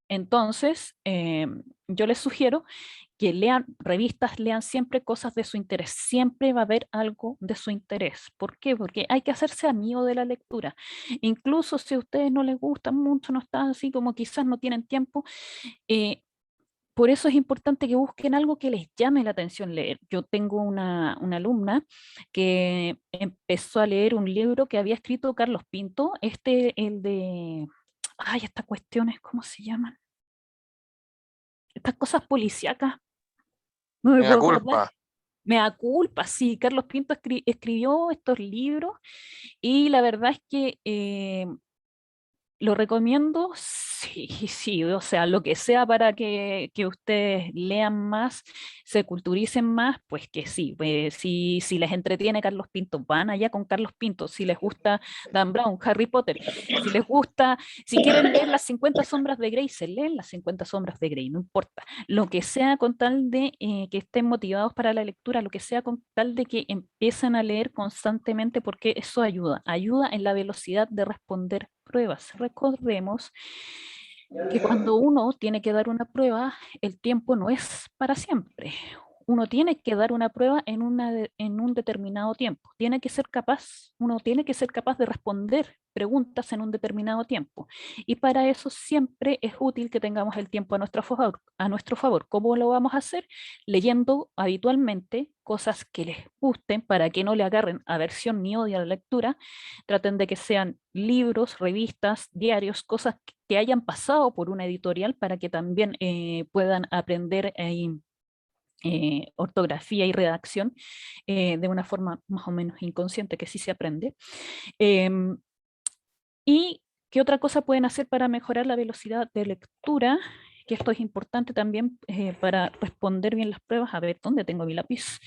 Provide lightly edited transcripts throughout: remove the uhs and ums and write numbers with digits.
Entonces, yo les sugiero que lean revistas, lean siempre cosas de su interés. Siempre va a haber algo de su interés. ¿Por qué? Porque hay que hacerse amigo de la lectura. Incluso si a ustedes no les gusta mucho, no están así como quizás no tienen tiempo, eh, por eso es importante que busquen algo que les llame la atención leer. Yo tengo una alumna que empezó a leer un libro que había escrito Carlos Pinto, el de, ay, estas cuestiones, ¿cómo se llaman? Estas cosas policíacas, no me Me da puedo acordar. culpa. Me da culpa, sí, Carlos Pinto escribió estos libros y la verdad es que lo recomiendo, sí, sí, o sea, lo que sea para que ustedes lean más, se culturicen más, pues que sí, si les entretiene Carlos Pinto, van allá con Carlos Pinto, si les gusta Dan Brown, Harry Potter, si les gusta, si quieren leer las 50 sombras de Grey, se leen las 50 sombras de Grey, no importa, lo que sea con tal de que estén motivados para la lectura, lo que sea con tal de que empiecen a leer constantemente, porque eso ayuda en la velocidad de responder pruebas. Recordemos que cuando uno tiene que dar una prueba, el tiempo no es para siempre. Uno tiene que dar una prueba en un determinado tiempo. Uno tiene que ser capaz de responder preguntas en un determinado tiempo. Y para eso siempre es útil que tengamos el tiempo a nuestro favor. A nuestro favor. ¿Cómo lo vamos a hacer? Leyendo habitualmente cosas que les gusten para que no le agarren aversión ni odio a la lectura. Traten de que sean libros, revistas, diarios, cosas que hayan pasado por una editorial para que también puedan aprender ortografía y redacción de una forma más o menos inconsciente, que sí se aprende. Em, ¿Y qué otra cosa pueden hacer para mejorar la velocidad de lectura? Que esto es importante también para responder bien las pruebas. A ver, ¿dónde tengo mi lápiz?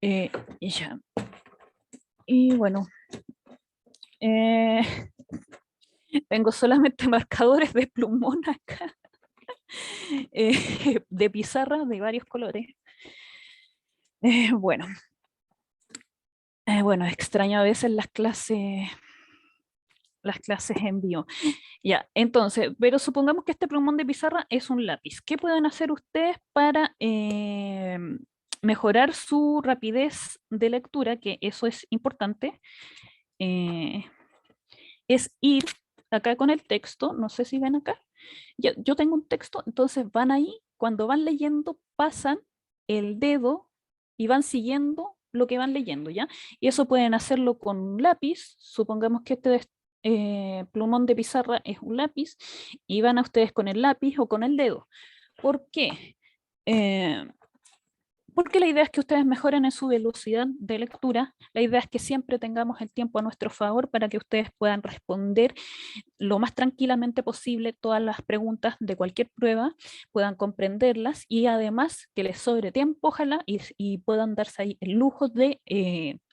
Y ya. Y bueno, eh, tengo solamente marcadores de plumón acá, de pizarra de varios colores. Bueno, bueno, extraño a veces las clases en vivo. Ya, entonces, pero supongamos que este plumón de pizarra es un lápiz. ¿Qué pueden hacer ustedes para mejorar su rapidez de lectura? Que eso es importante. Eh, es ir acá con el texto, no sé si ven acá. Yo tengo un texto, entonces van ahí, cuando van leyendo, pasan el dedo y van siguiendo lo que van leyendo, ¿ya? Y eso pueden hacerlo con un lápiz, supongamos que plumón de pizarra es un lápiz, y van a ustedes con el lápiz o con el dedo. ¿Por qué? Eh, porque la idea es que ustedes mejoren en su velocidad de lectura, la idea es que siempre tengamos el tiempo a nuestro favor para que ustedes puedan responder lo más tranquilamente posible todas las preguntas de cualquier prueba, puedan comprenderlas y además que les sobre tiempo, ojalá, y puedan darse ahí el lujo de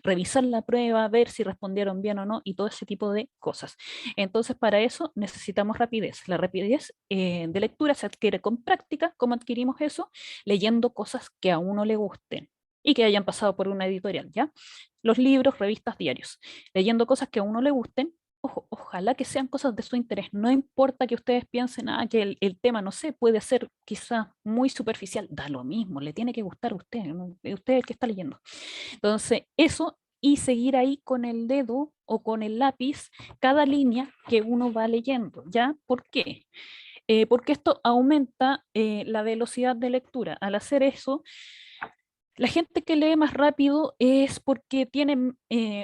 revisar la prueba, ver si respondieron bien o no y todo ese tipo de cosas. Entonces, para eso necesitamos rapidez. La rapidez de lectura se adquiere con práctica. ¿Cómo adquirimos eso? Leyendo cosas que a uno le gusten y que hayan pasado por una editorial, ¿ya? Los libros, revistas, diarios. Leyendo cosas que a uno le gusten, ojalá que sean cosas de su interés. No importa que ustedes piensen que el tema, no sé, puede ser quizás muy superficial. Da lo mismo, le tiene que gustar a usted, ¿no? Usted es el que está leyendo. Entonces, eso y seguir ahí con el dedo o con el lápiz cada línea que uno va leyendo. ¿Ya? ¿Por qué? Porque esto aumenta la velocidad de lectura. Al hacer eso, la gente que lee más rápido es porque tiene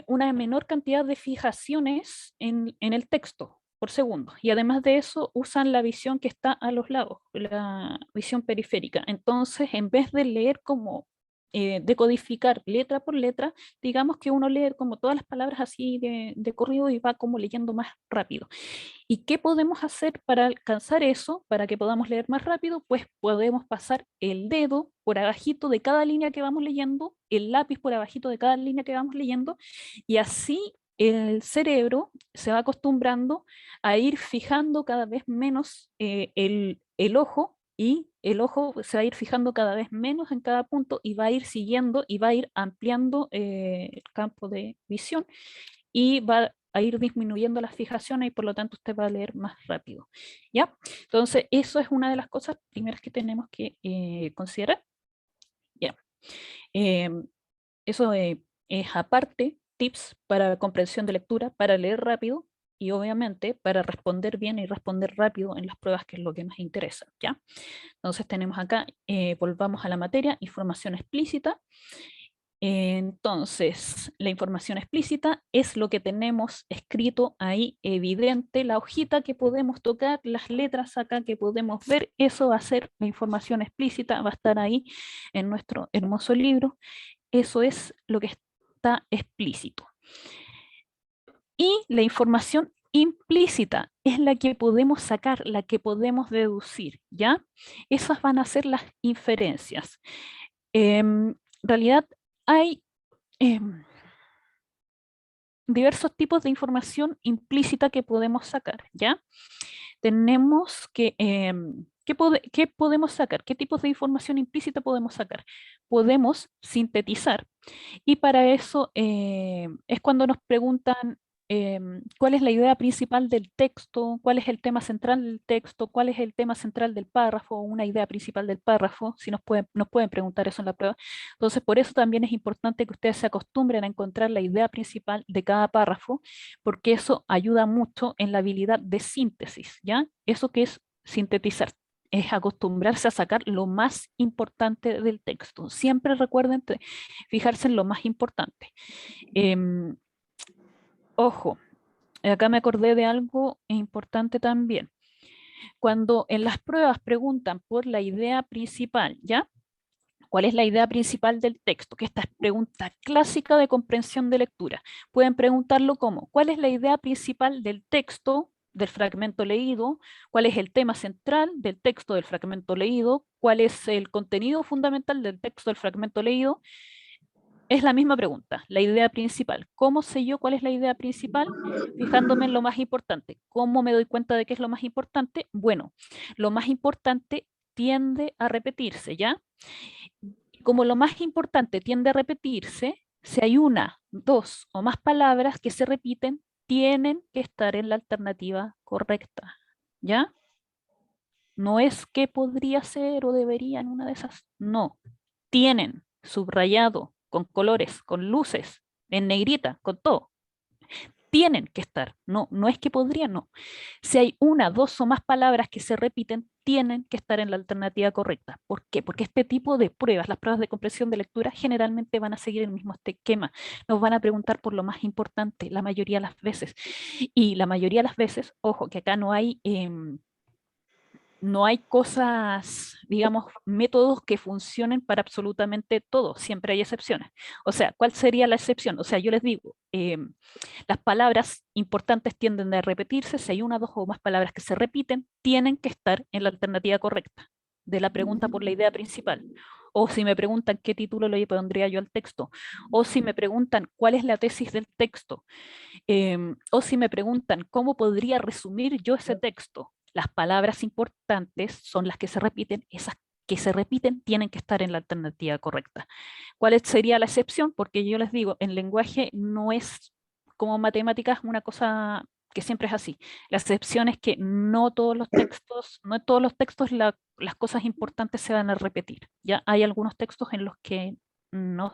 una menor cantidad de fijaciones en el texto por segundo. Y además de eso, usan la visión que está a los lados, la visión periférica. Entonces, en vez de leer como decodificar letra por letra, digamos que uno lee como todas las palabras así de corrido y va como leyendo más rápido. ¿Y qué podemos hacer para alcanzar eso, para que podamos leer más rápido? Pues podemos pasar el dedo por abajito de cada línea que vamos leyendo, el lápiz por abajito de cada línea que vamos leyendo, y así el cerebro se va acostumbrando a ir fijando cada vez menos el ojo, y el ojo se va a ir fijando cada vez menos en cada punto y va a ir siguiendo y va a ir ampliando el campo de visión y va a ir disminuyendo las fijaciones y por lo tanto usted va a leer más rápido, ¿ya? Entonces, eso es una de las cosas primeras que tenemos que considerar, ¿ya? Eso es aparte, tips para comprensión de lectura, para leer rápido y obviamente para responder bien y responder rápido en las pruebas, que es lo que nos interesa, ¿ya? Entonces tenemos acá, volvamos a la materia, información explícita. Entonces, la información explícita es lo que tenemos escrito ahí, evidente, la hojita que podemos tocar, las letras acá que podemos ver, eso va a ser la información explícita, va a estar ahí en nuestro hermoso libro. Eso es lo que está explícito. Y la información implícita es la que podemos sacar, la que podemos deducir, ¿ya? Esas van a ser las inferencias. En realidad hay diversos tipos de información implícita que podemos sacar, ¿ya? Tenemos que, ¿qué podemos sacar? ¿Qué tipos de información implícita podemos sacar? Podemos sintetizar, y para eso es cuando nos preguntan cuál es la idea principal del texto, cuál es el tema central del texto, cuál es el tema central del párrafo, una idea principal del párrafo, si nos pueden preguntar eso en la prueba. Entonces, por eso también es importante que ustedes se acostumbren a encontrar la idea principal de cada párrafo, porque eso ayuda mucho en la habilidad de síntesis, ¿ya? Eso que es sintetizar es acostumbrarse a sacar lo más importante del texto. Siempre recuerden fijarse en lo más importante. Ojo, acá me acordé de algo importante también. Cuando en las pruebas preguntan por la idea principal, ¿ya? ¿Cuál es la idea principal del texto? Que esta es pregunta clásica de comprensión de lectura. Pueden preguntarlo como, ¿cuál es la idea principal del texto, del fragmento leído? ¿Cuál es el tema central del texto del fragmento leído? ¿Cuál es el contenido fundamental del texto del fragmento leído? Es la misma pregunta, la idea principal. ¿Cómo sé yo cuál es la idea principal? Fijándome en lo más importante. ¿Cómo me doy cuenta de qué es lo más importante? Bueno, lo más importante tiende a repetirse, ¿ya? Como lo más importante tiende a repetirse, si hay una, dos o más palabras que se repiten, tienen que estar en la alternativa correcta, ¿ya? No es que podría ser o debería en una de esas, no. Tienen subrayado, con colores, con luces, en negrita, con todo. Tienen que estar, no, no es que podrían, no. Si hay una, dos o más palabras que se repiten, tienen que estar en la alternativa correcta. ¿Por qué? Porque este tipo de pruebas, las pruebas de comprensión de lectura, generalmente van a seguir el mismo esquema. Nos van a preguntar por lo más importante, la mayoría de las veces. Y la mayoría de las veces, ojo, que acá no hay cosas, digamos, métodos que funcionen para absolutamente todo, siempre hay excepciones. O sea, ¿cuál sería la excepción? O sea, yo les digo, las palabras importantes tienden a repetirse, si hay una, dos o más palabras que se repiten, tienen que estar en la alternativa correcta de la pregunta por la idea principal. O si me preguntan qué título le pondría yo al texto, o si me preguntan cuál es la tesis del texto, o si me preguntan cómo podría resumir yo ese texto. Las palabras importantes son las que se repiten, esas que se repiten tienen que estar en la alternativa correcta. ¿Cuál sería la excepción? Porque yo les digo, en lenguaje no es como matemáticas una cosa que siempre es así. La excepción es que no todos los textos, no en todos los textos las cosas importantes se van a repetir. Ya hay algunos textos en los que no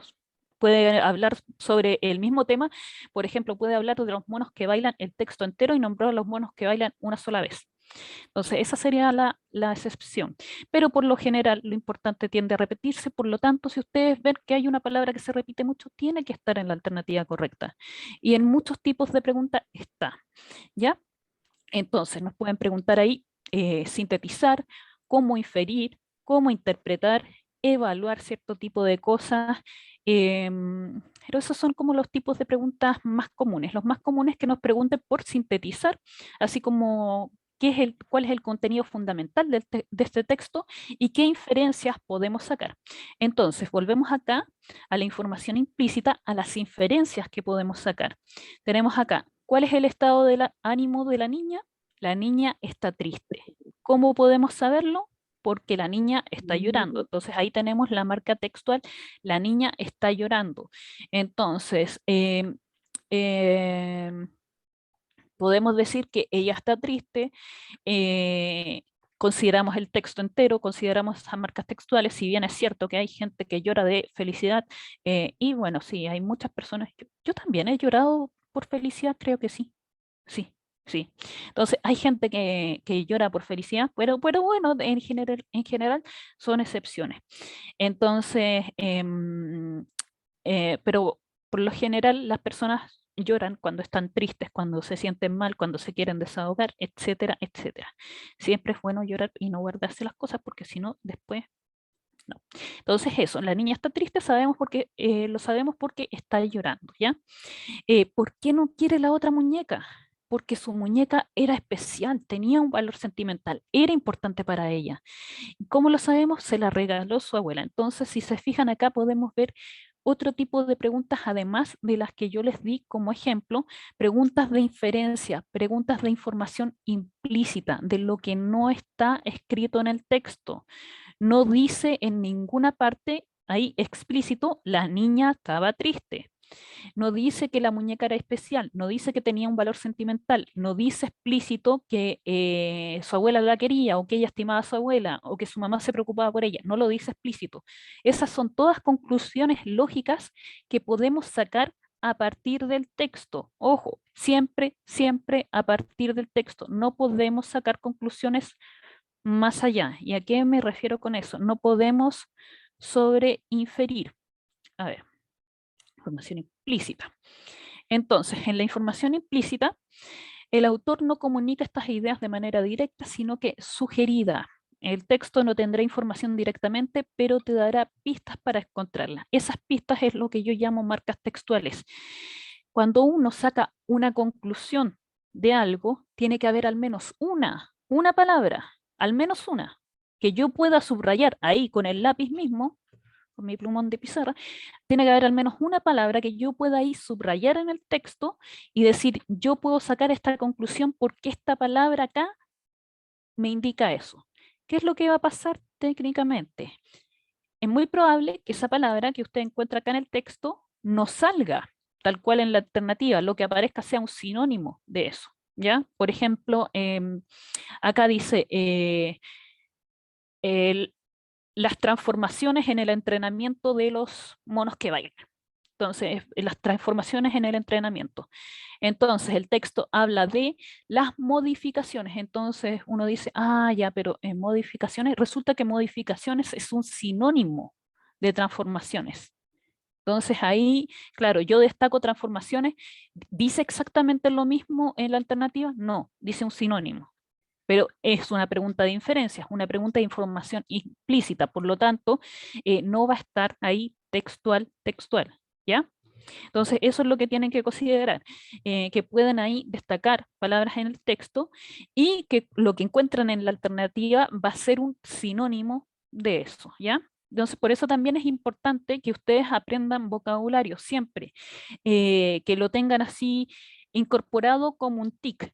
puede hablar sobre el mismo tema. Por ejemplo, puede hablar de los monos que bailan el texto entero y nombrar a los monos que bailan una sola vez. Entonces, esa sería la excepción. Pero por lo general, lo importante tiende a repetirse. Por lo tanto, si ustedes ven que hay una palabra que se repite mucho, tiene que estar en la alternativa correcta. Y en muchos tipos de preguntas está. ¿Ya? Entonces, nos pueden preguntar ahí, sintetizar, cómo inferir, cómo interpretar, evaluar cierto tipo de cosas. Pero esos son como los tipos de preguntas más comunes. Los más comunes que nos pregunten por sintetizar, así como cuál es el contenido fundamental de este texto y qué inferencias podemos sacar. Entonces, volvemos acá a la información implícita, a las inferencias que podemos sacar. Tenemos acá, ¿cuál es el estado del ánimo de la niña? La niña está triste. ¿Cómo podemos saberlo? Porque la niña está llorando. Entonces ahí tenemos la marca textual, la niña está llorando. Entonces, Podemos decir que ella está triste, consideramos el texto entero, consideramos esas marcas textuales, si bien es cierto que hay gente que llora de felicidad, y bueno, sí, hay muchas personas, yo también he llorado por felicidad, creo que sí, sí, sí. Entonces, hay gente que llora por felicidad, pero bueno, en general son excepciones. Entonces, pero por lo general las personas lloran cuando están tristes, cuando se sienten mal, cuando se quieren desahogar, etcétera, etcétera. Siempre es bueno llorar y no guardarse las cosas porque si no, después no. Entonces eso, la niña está triste, sabemos porque, lo sabemos porque está llorando, ¿ya? ¿Por qué no quiere la otra muñeca? Porque su muñeca era especial, tenía un valor sentimental, era importante para ella. ¿Cómo lo sabemos? Se la regaló su abuela. Entonces, si se fijan acá, podemos ver otro tipo de preguntas, además de las que yo les di como ejemplo, preguntas de inferencia, preguntas de información implícita, de lo que no está escrito en el texto. No dice en ninguna parte ahí explícito, la niña estaba triste. No dice que la muñeca era especial, no dice que tenía un valor sentimental, no dice explícito que su abuela la quería o que ella estimaba a su abuela o que su mamá se preocupaba por ella, no lo dice explícito. Esas son todas conclusiones lógicas que podemos sacar a partir del texto. Ojo, siempre, siempre a partir del texto. No podemos sacar conclusiones más allá. ¿Y a qué me refiero con eso? No podemos sobreinferir. A ver, información implícita. Entonces, en la información implícita, el autor no comunica estas ideas de manera directa, sino que sugerida. El texto no tendrá información directamente, pero te dará pistas para encontrarla. Esas pistas es lo que yo llamo marcas textuales. Cuando uno saca una conclusión de algo, tiene que haber al menos una palabra, al menos una, que yo pueda subrayar ahí con el lápiz mismo, con mi plumón de pizarra, tiene que haber al menos una palabra que yo pueda ahí subrayar en el texto y decir, yo puedo sacar esta conclusión porque esta palabra acá me indica eso. ¿Qué es lo que va a pasar técnicamente? Es muy probable que esa palabra que usted encuentra acá en el texto no salga tal cual en la alternativa, lo que aparezca sea un sinónimo de eso. ¿Ya? Por ejemplo, acá dice el, las transformaciones en el entrenamiento de los monos que bailan. Entonces, las transformaciones en el entrenamiento. Entonces, el texto habla de las modificaciones. Entonces, uno dice, ah, ya, pero en modificaciones, resulta que modificaciones es un sinónimo de transformaciones. Entonces, ahí, claro, yo destaco transformaciones. ¿Dice exactamente lo mismo en la alternativa? No, dice un sinónimo. Pero es una pregunta de inferencias, una pregunta de información implícita. Por lo tanto, no va a estar ahí textual, textual. ¿Ya? Entonces, eso es lo que tienen que considerar, que pueden ahí destacar palabras en el texto y que lo que encuentran en la alternativa va a ser un sinónimo de eso, ¿ya? Entonces, por eso también es importante que ustedes aprendan vocabulario siempre, que lo tengan así incorporado como un tic,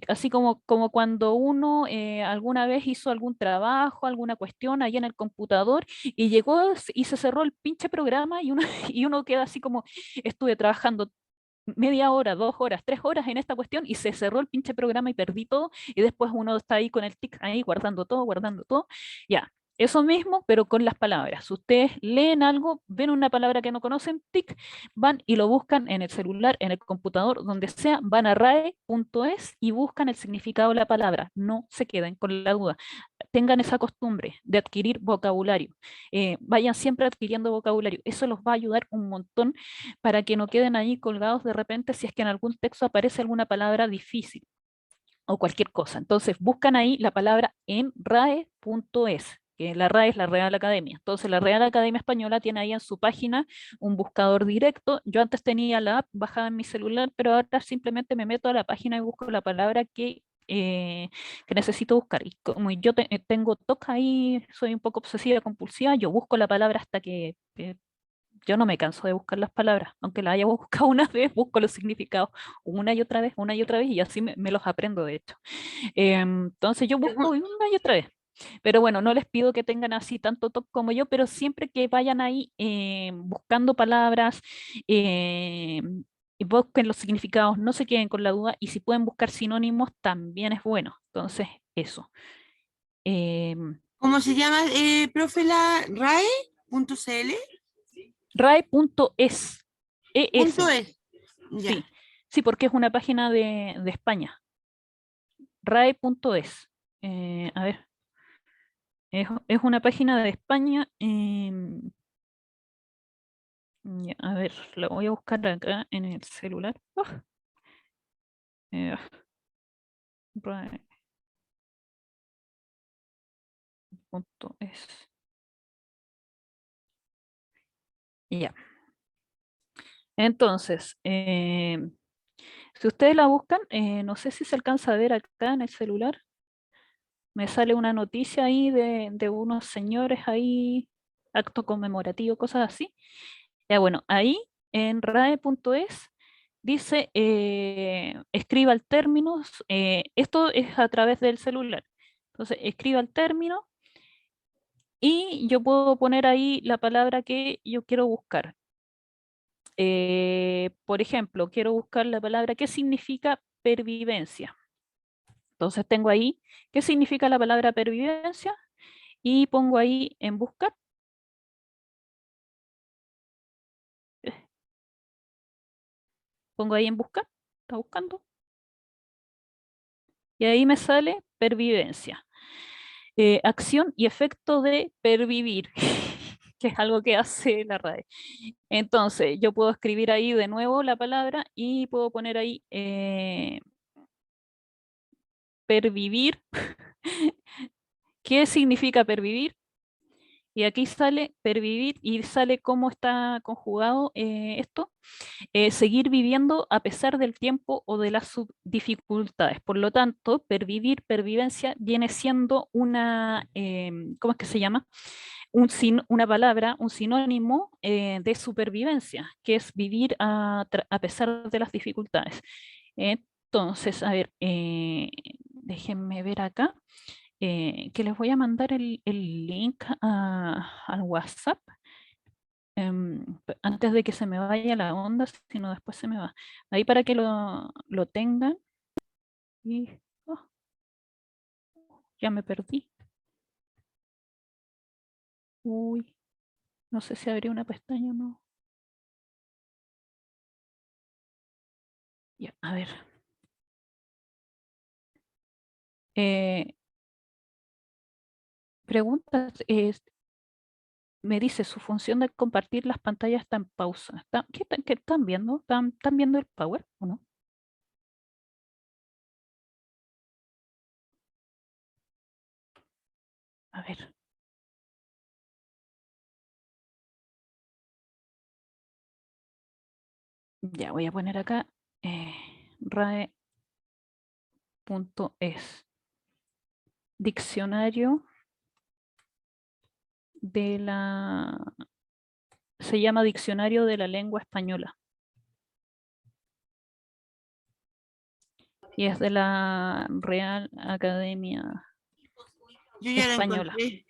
así como cuando uno alguna vez hizo algún trabajo, alguna cuestión ahí en el computador y llegó y se cerró el pinche programa y uno, y uno queda así como, estuve trabajando media hora, 2 horas, 3 horas en esta cuestión y se cerró el pinche programa y perdí todo y después uno está ahí con el tic ahí guardando todo, ya. Eso mismo, pero con las palabras. Ustedes leen algo, ven una palabra que no conocen, tic, van y lo buscan en el celular, en el computador, donde sea, van a rae.es y buscan el significado de la palabra. No se queden con la duda. Tengan esa costumbre de adquirir vocabulario. Vayan siempre adquiriendo vocabulario. Eso los va a ayudar un montón para que no queden ahí colgados de repente si es que en algún texto aparece alguna palabra difícil o cualquier cosa. Entonces buscan ahí la palabra en rae.es, que la RAE es la Real Academia. Entonces la Real Academia Española tiene ahí en su página un buscador directo. Yo antes tenía la app bajada en mi celular, pero ahora simplemente me meto a la página y busco la palabra que necesito buscar. Y como yo tengo TOC ahí, soy un poco obsesiva compulsiva, yo busco la palabra hasta que yo no me canso de buscar las palabras, aunque las haya buscado una vez, busco los significados una y otra vez, y así me los aprendo, de hecho. Entonces yo busco una y otra vez. Pero bueno, no les pido que tengan así tanto toque como yo, pero siempre que vayan ahí buscando palabras, eh, y busquen los significados, no se queden con la duda, y si pueden buscar sinónimos también es bueno. Entonces, eso. ¿Cómo se llama, profe, la RAE.cl? RAE.es. Punto ES. es. Ya. Sí, sí, porque es una página de España. RAE.es. A ver, es una página de España. Ya, a ver, la voy a buscar acá en el celular. Eh, RAE.es. Ya. Entonces, si ustedes la buscan, no sé si se alcanza a ver acá en el celular. Me sale una noticia ahí de unos señores ahí, acto conmemorativo, cosas así. Ya bueno, ahí en rae.es dice, escriba el término, esto es a través del celular. Entonces, escriba el término y yo puedo poner ahí la palabra que yo quiero buscar. Por ejemplo, quiero buscar la palabra ¿qué significa pervivencia? Entonces tengo ahí ¿qué significa la palabra pervivencia? Y pongo ahí en buscar. Pongo ahí en buscar. Está buscando. Y ahí me sale pervivencia. Acción y efecto de pervivir, que es algo que hace la RAE. Entonces, yo puedo escribir ahí de nuevo la palabra y puedo poner ahí pervivir. ¿Qué significa pervivir? Y aquí sale pervivir y sale cómo está conjugado esto. Seguir viviendo a pesar del tiempo o de las dificultades. Por lo tanto, pervivir, pervivencia, viene siendo una, ¿cómo es que se llama? Una palabra, un sinónimo de supervivencia, que es vivir a pesar de las dificultades. Entonces, a ver, déjenme ver acá, que les voy a mandar el link al WhatsApp antes de que se me vaya la onda, sino después se me va. Ahí para que lo tengan. Y oh, ya me perdí. Uy, no sé si abrí una pestaña o no. Ya, a ver. Eh, preguntas. Me dice, su función de compartir las pantallas está en pausa. ¿Qué están viendo? ¿Están viendo el Power o no? A ver. Ya voy a poner acá rae.es. Diccionario de la... Se llama Diccionario de la Lengua Española. Y es de la Real Academia Yo ya la Española. encontré.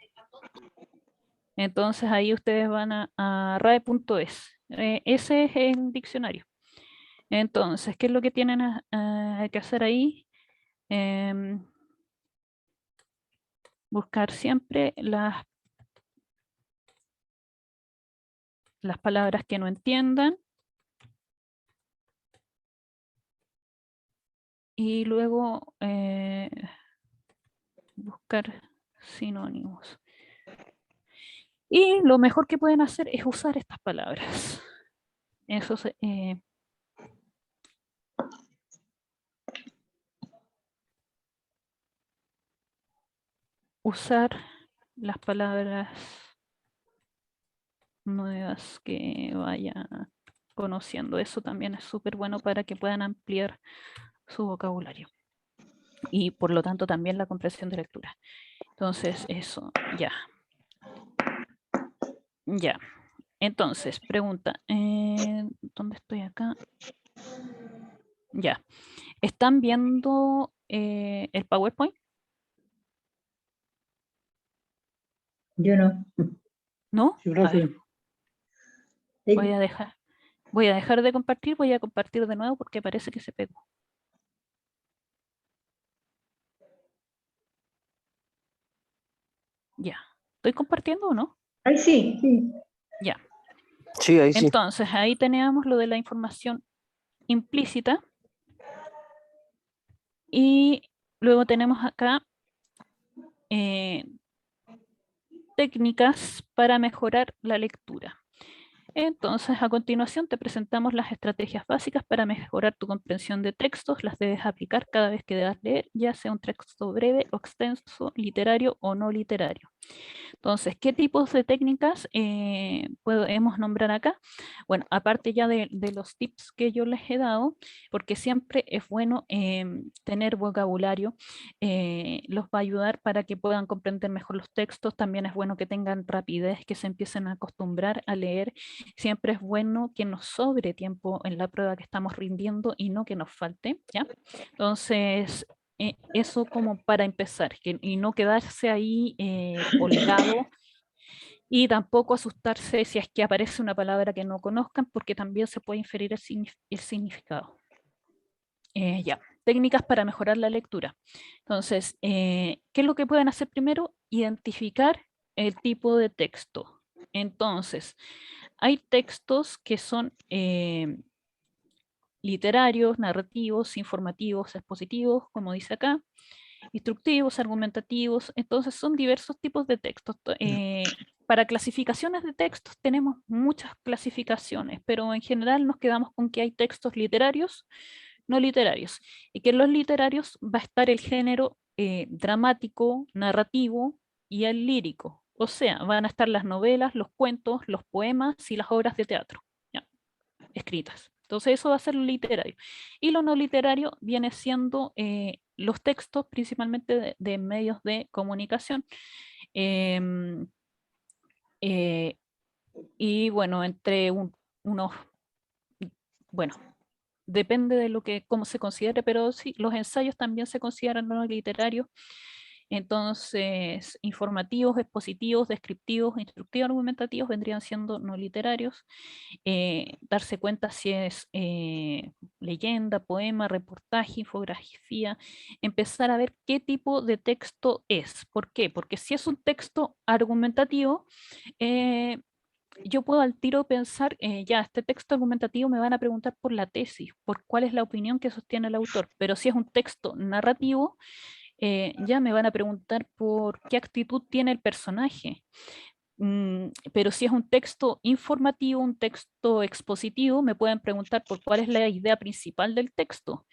Entonces ahí ustedes van a rae.es. Ese es el diccionario. Entonces, ¿qué es lo que tienen que hacer ahí? Em, buscar siempre las palabras que no entiendan y luego buscar sinónimos. Y lo mejor que pueden hacer es usar estas palabras. Eso usar las palabras nuevas que vayan conociendo. Eso también es súper bueno para que puedan ampliar su vocabulario y por lo tanto también la comprensión de lectura. Entonces, eso, ya. Ya. Entonces, pregunta, ¿dónde estoy acá? Ya. ¿Están viendo el PowerPoint? Yo no. ¿No? Sí, A ver, profe. voy a dejar. Voy a dejar de compartir, voy a compartir de nuevo porque parece que se pegó. Ya. ¿Estoy compartiendo o no? Ay, sí, sí. Ya. Sí, ahí sí. Entonces, ahí teníamos lo de la información implícita. Y luego tenemos acá técnicas para mejorar la lectura. Entonces, a continuación te presentamos las estrategias básicas para mejorar tu comprensión de textos. Las debes aplicar cada vez que debas leer, ya sea un texto breve o extenso, literario o no literario. Entonces, ¿qué tipos de técnicas podemos nombrar acá? Bueno, aparte ya de los tips que yo les he dado, porque siempre es bueno tener vocabulario, los va a ayudar para que puedan comprender mejor los textos. También es bueno que tengan rapidez, que se empiecen a acostumbrar a leer. Siempre es bueno que nos sobre tiempo en la prueba que estamos rindiendo y no que nos falte, ¿ya? Entonces, eso como para empezar, y no quedarse ahí colgado y tampoco asustarse si es que aparece una palabra que no conozcan, porque también se puede inferir el significado. Ya, técnicas para mejorar la lectura. Entonces, ¿qué es lo que pueden hacer primero? Identificar el tipo de texto. Entonces, hay textos que son literarios, narrativos, informativos, expositivos, como dice acá, instructivos, argumentativos. Entonces son diversos tipos de textos. Para clasificaciones de textos tenemos muchas clasificaciones, pero en general nos quedamos con que hay textos literarios, no literarios, y que en los literarios va a estar el género dramático, narrativo y el lírico. O sea, van a estar las novelas, los cuentos, los poemas y las obras de teatro, ¿ya? Escritas. Entonces eso va a ser lo literario. Y lo no literario viene siendo los textos principalmente de medios de comunicación. Em, eh, y bueno, entre unos, bueno, depende de lo que, cómo se considere, pero sí, los ensayos también se consideran no literarios. Entonces, informativos, expositivos, descriptivos, instructivos, argumentativos vendrían siendo no literarios. Darse cuenta si es leyenda, poema, reportaje, infografía, empezar a ver qué tipo de texto es. ¿Por qué? Porque si es un texto argumentativo, eh, yo puedo al tiro pensar, ya, este texto argumentativo me van a preguntar por la tesis, por cuál es la opinión que sostiene el autor, pero si es un texto narrativo, ya me van a preguntar por qué actitud tiene el personaje. Pero si es un texto informativo, un texto expositivo, me pueden preguntar por cuál es la idea principal del texto.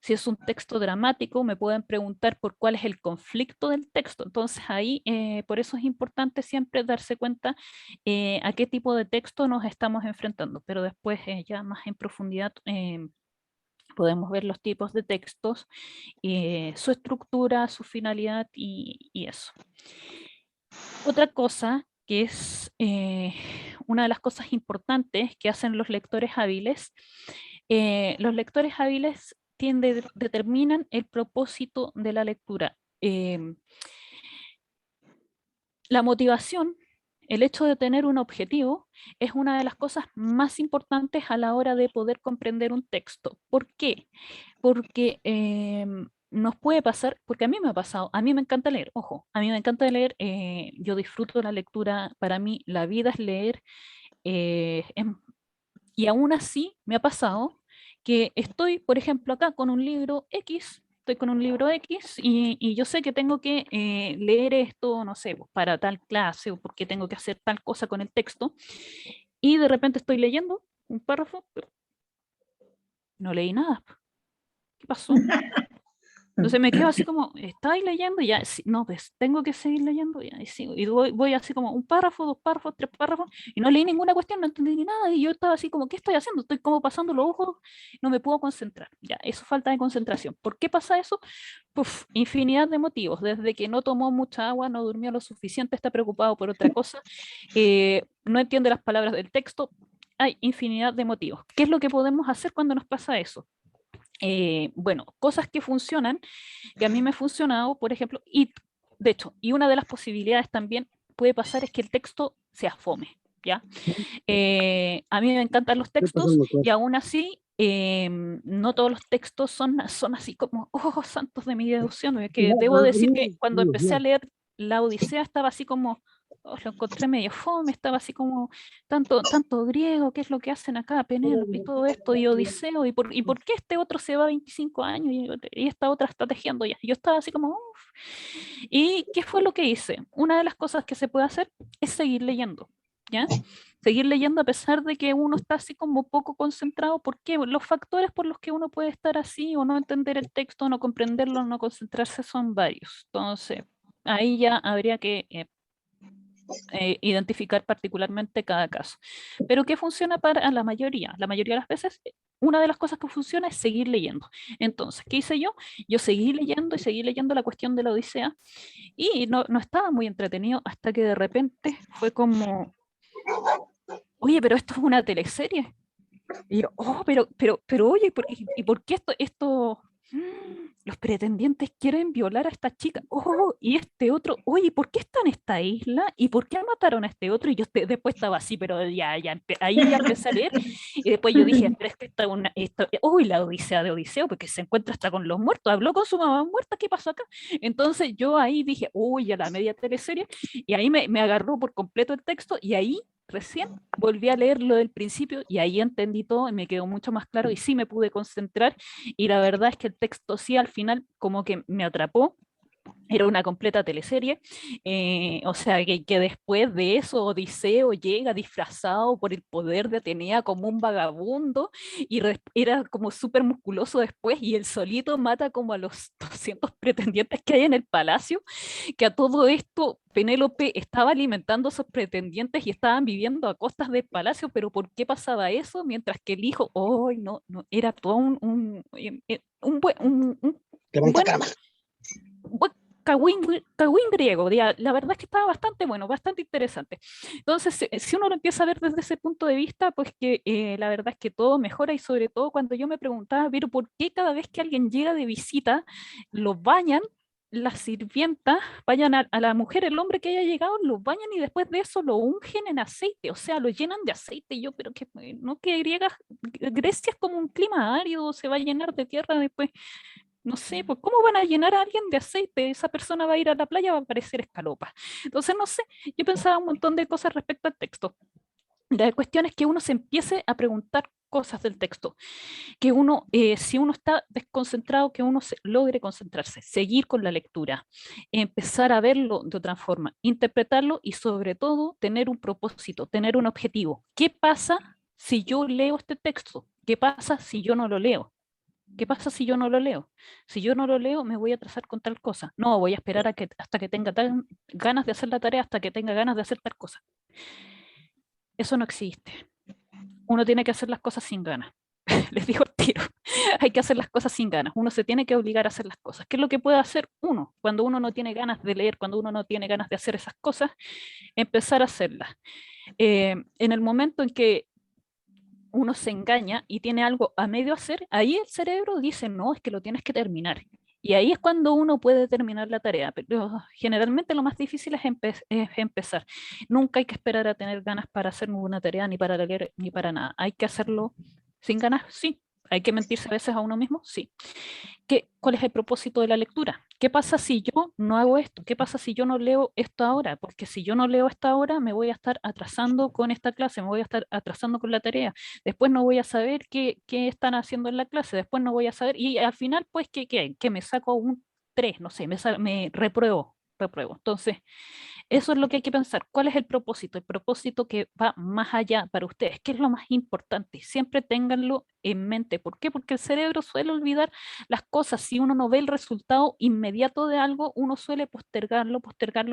Si es un texto dramático, me pueden preguntar por cuál es el conflicto del texto. Entonces ahí, por eso es importante siempre darse cuenta a qué tipo de texto nos estamos enfrentando, pero después ya más en profundidad podemos ver los tipos de textos, su estructura, su finalidad y eso. Otra cosa que es una de las cosas importantes que hacen los lectores hábiles determinan el propósito de la lectura. La motivación, el hecho de tener un objetivo, es una de las cosas más importantes a la hora de poder comprender un texto. ¿Por qué? Porque nos puede pasar, porque a mí me ha pasado, a mí me encanta leer, ojo, a mí me encanta leer, yo disfruto la lectura, para mí la vida es leer, y aún así me ha pasado que estoy, por ejemplo, acá con un libro X, estoy con un libro X y yo sé que tengo que leer esto, no sé, pues, para tal clase o porque tengo que hacer tal cosa con el texto, y de repente estoy leyendo un párrafo, pero no leí nada. ¿Qué pasó? Entonces me quedo así como, ¿estáis leyendo? Ya, sí, no, pues tengo que seguir leyendo, ya, y sigo. Y voy así como un párrafo, dos párrafos, tres párrafos, y no leí ninguna cuestión, no entendí ni nada, y yo estaba así como, ¿qué estoy haciendo? Estoy como pasando los ojos, no me puedo concentrar. Ya, eso falta de concentración. ¿Por qué pasa eso? Puf, infinidad de motivos, desde que no tomó mucha agua, no durmió lo suficiente, está preocupado por otra cosa, no entiende las palabras del texto, hay infinidad de motivos. ¿Qué es lo que podemos hacer cuando nos pasa eso? Bueno, cosas que funcionan, que a mí me ha funcionado, por ejemplo, y de hecho, y una de las posibilidades también puede pasar es que el texto sea fome. ¿ya? A mí me encantan los textos y aún así no todos los textos son así como, oh, santos de mi devoción. Que debo decir que cuando empecé a leer la Odisea estaba así como, oh, lo encontré medio fome, estaba así como tanto griego, ¿qué es lo que hacen acá? Penélope y todo esto, y Odiseo, y por qué este otro se va 25 años y esta otra está tejiendo ya? Yo estaba así como, uff. ¿Y qué fue lo que hice? Una de las cosas que se puede hacer es seguir leyendo, ¿ya? Seguir leyendo a pesar de que uno está así como poco concentrado. ¿Por qué? Los factores por los que uno puede estar así o no entender el texto, no comprenderlo, no concentrarse son varios. Entonces, ahí ya habría que identificar particularmente cada caso. Pero ¿qué funciona para la mayoría? La mayoría de las veces, una de las cosas que funciona es seguir leyendo. Entonces, ¿qué hice yo? Yo seguí leyendo y seguí leyendo la cuestión de la Odisea y no estaba muy entretenido hasta que de repente fue como, oye, pero esto es una teleserie. Y yo, oh, pero oye, ¿y por qué los pretendientes quieren violar a esta chica? Oh, y este otro, oye, ¿por qué está en esta isla? ¿Y por qué mataron a este otro? Y yo después estaba así, pero ahí ya empecé a leer. Y después yo dije, pero es que uy, la Odisea de Odiseo, porque se encuentra hasta con los muertos, habló con su mamá muerta, ¿qué pasó acá? Entonces yo ahí dije, uy, a la media teleserie, y ahí me agarró por completo el texto, y ahí recién volví a leerlo del principio y ahí entendí todo y me quedó mucho más claro y sí me pude concentrar y la verdad es que el texto sí al final como que me atrapó. Era una completa teleserie, o sea que después de eso Odiseo llega disfrazado por el poder de Atenea como un vagabundo y era como súper musculoso después y él solito mata como a los 200 pretendientes que hay en el palacio, que a todo esto Penélope estaba alimentando a esos pretendientes y estaban viviendo a costas del palacio, pero ¿por qué pasaba eso? Mientras que el hijo, oh, no, era todo un buen, un buen cagüín griego. La verdad es que estaba bastante bueno, bastante interesante. Entonces, si uno lo empieza a ver desde ese punto de vista, pues que la verdad es que todo mejora y sobre todo cuando yo me preguntaba, pero ¿por qué cada vez que alguien llega de visita, lo bañan? Las sirvientas vayan a la mujer, el hombre que haya llegado, lo bañan y después de eso lo ungen en aceite, o sea, lo llenan de aceite. Y yo, pero que no, que Grecia es como un clima árido, se va a llenar de tierra después. No sé, pues ¿cómo van a llenar a alguien de aceite? Esa persona va a ir a la playa, va a parecer escalopa. Entonces, no sé, yo pensaba un montón de cosas respecto al texto. La cuestión es que uno se empiece a preguntar cosas del texto, que uno, si uno está desconcentrado, que uno logre concentrarse, seguir con la lectura, empezar a verlo de otra forma, interpretarlo y sobre todo tener un propósito, tener un objetivo. ¿Qué pasa si yo leo este texto? ¿Qué pasa si yo no lo leo? ¿Qué pasa si yo no lo leo? Si yo no lo leo, me voy a atrasar con tal cosa. No, voy a esperar hasta que tenga ganas de hacer la tarea, hasta que tenga ganas de hacer tal cosa. Eso no existe. Uno tiene que hacer las cosas sin ganas. Les digo al tiro. Hay que hacer las cosas sin ganas. Uno se tiene que obligar a hacer las cosas. ¿Qué es lo que puede hacer uno cuando uno no tiene ganas de leer, cuando uno no tiene ganas de hacer esas cosas? Empezar a hacerlas. En el momento en que uno se engaña y tiene algo a medio hacer, ahí el cerebro dice, no, es que lo tienes que terminar. Y ahí es cuando uno puede terminar la tarea, pero generalmente lo más difícil es empezar. Nunca hay que esperar a tener ganas para hacer ninguna tarea, ni para leer, ni para nada. Hay que hacerlo sin ganas, sí. Hay que mentirse a veces a uno mismo, sí. ¿Cuál es el propósito de la lectura? ¿Qué pasa si yo no hago esto? ¿Qué pasa si yo no leo esto ahora? Porque si yo no leo esto ahora, me voy a estar atrasando con esta clase, me voy a estar atrasando con la tarea. Después no voy a saber qué están haciendo en la clase, después no voy a saber, y al final, pues, que me saco un 3, no sé, me repruebo. Entonces, eso es lo que hay que pensar. ¿Cuál es el propósito? El propósito que va más allá para ustedes. ¿Qué es lo más importante? Siempre ténganlo en mente. ¿Por qué? Porque el cerebro suele olvidar las cosas. Si uno no ve el resultado inmediato de algo, uno suele postergarlo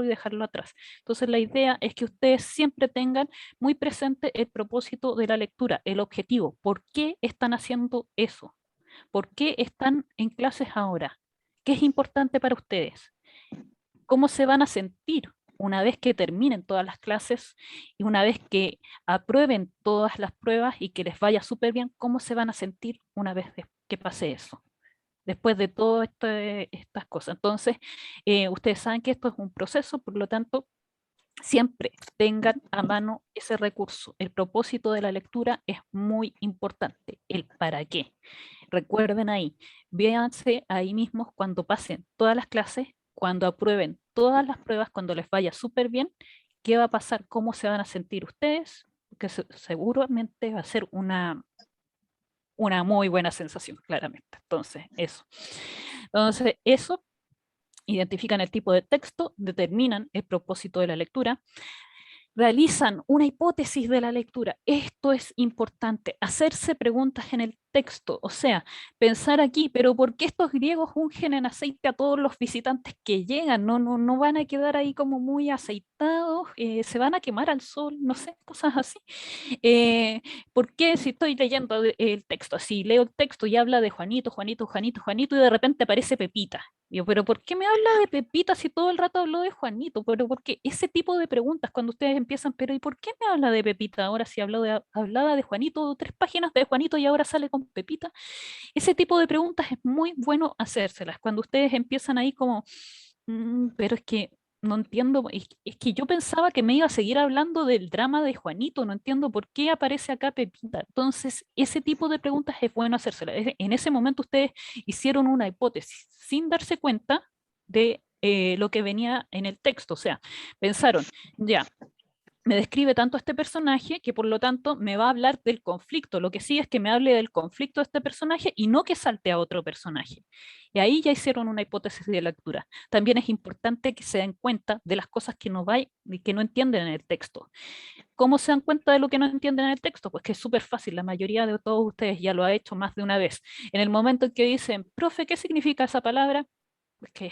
y dejarlo atrás. Entonces, la idea es que ustedes siempre tengan muy presente el propósito de la lectura, el objetivo. ¿Por qué están haciendo eso? ¿Por qué están en clases ahora? ¿Qué es importante para ustedes? ¿Cómo se van a sentir una vez que terminen todas las clases y una vez que aprueben todas las pruebas y que les vaya súper bien? ¿Cómo se van a sentir una vez que pase eso? Después de todas estas cosas. Entonces, ustedes saben que esto es un proceso, por lo tanto, Siempre tengan a mano ese recurso. El propósito de la lectura es muy importante, el para qué. Recuerden ahí, véanse ahí mismos cuando pasen todas las clases, cuando aprueben todas las pruebas, cuando les vaya súper bien, qué va a pasar, cómo se van a sentir ustedes, que seguramente va a ser una muy buena sensación, claramente. Entonces, eso, identifican el tipo de texto, determinan el propósito de la lectura, realizan una hipótesis de la lectura. Esto es importante, hacerse preguntas en el texto, o sea, pensar aquí, pero ¿por qué estos griegos ungen en aceite a todos los visitantes que llegan? No van a quedar ahí como muy aceitados, se van a quemar al sol, no sé, cosas así. ¿Por qué si estoy leyendo el texto, así leo el texto y habla de Juanito, Juanito, Juanito, Juanito y de repente aparece Pepita? Yo, pero ¿por qué me habla de Pepita si todo el rato habló de Juanito? Pero porque ese tipo de preguntas cuando ustedes empiezan, pero ¿y por qué me habla de Pepita ahora si hablaba de Juanito, 3 páginas de Juanito y ahora sale con Pepita? Ese tipo de preguntas es muy bueno hacérselas cuando ustedes empiezan ahí como, pero es que no entiendo, es que yo pensaba que me iba a seguir hablando del drama de Juanito, no entiendo por qué aparece acá Pepita. Entonces, ese tipo de preguntas es bueno hacérselas. En ese momento ustedes hicieron una hipótesis sin darse cuenta de lo que venía en el texto, o sea, pensaron, ya, me describe tanto este personaje que por lo tanto me va a hablar del conflicto. Lo que sí es que me hable del conflicto de este personaje y no que salte a otro personaje. Y ahí ya hicieron una hipótesis de lectura. También es importante que se den cuenta de las cosas que no entienden en el texto. ¿Cómo se dan cuenta de lo que no entienden en el texto? Pues que es súper fácil, la mayoría de todos ustedes ya lo ha hecho más de una vez. En el momento en que dicen, profe, ¿qué significa esa palabra? Pues que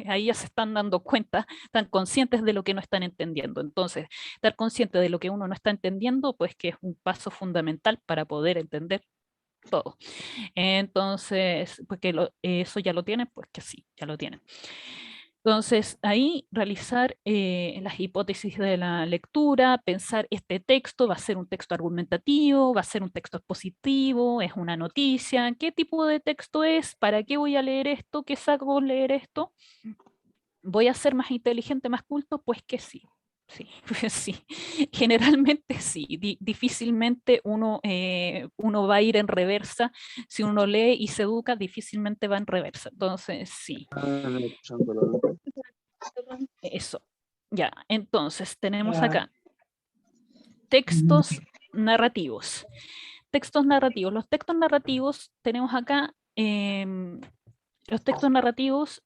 ahí ya se están dando cuenta, están conscientes de lo que no están entendiendo. Entonces, estar consciente de lo que uno no está entendiendo, pues que es un paso fundamental para poder entender todo. Entonces, pues que eso ya lo tienen, pues que sí, ya lo tienen. Entonces, ahí realizar las hipótesis de la lectura, pensar este texto va a ser un texto argumentativo, va a ser un texto expositivo, es una noticia, qué tipo de texto es, para qué voy a leer esto, qué saco leer esto, voy a ser más inteligente, más culto, pues que sí. Sí, pues sí, generalmente sí, difícilmente uno va a ir en reversa, si uno lee y se educa, difícilmente va en reversa, entonces sí. Eso. Ya, entonces tenemos acá textos narrativos. Textos narrativos. Los textos narrativos tenemos acá, los textos narrativos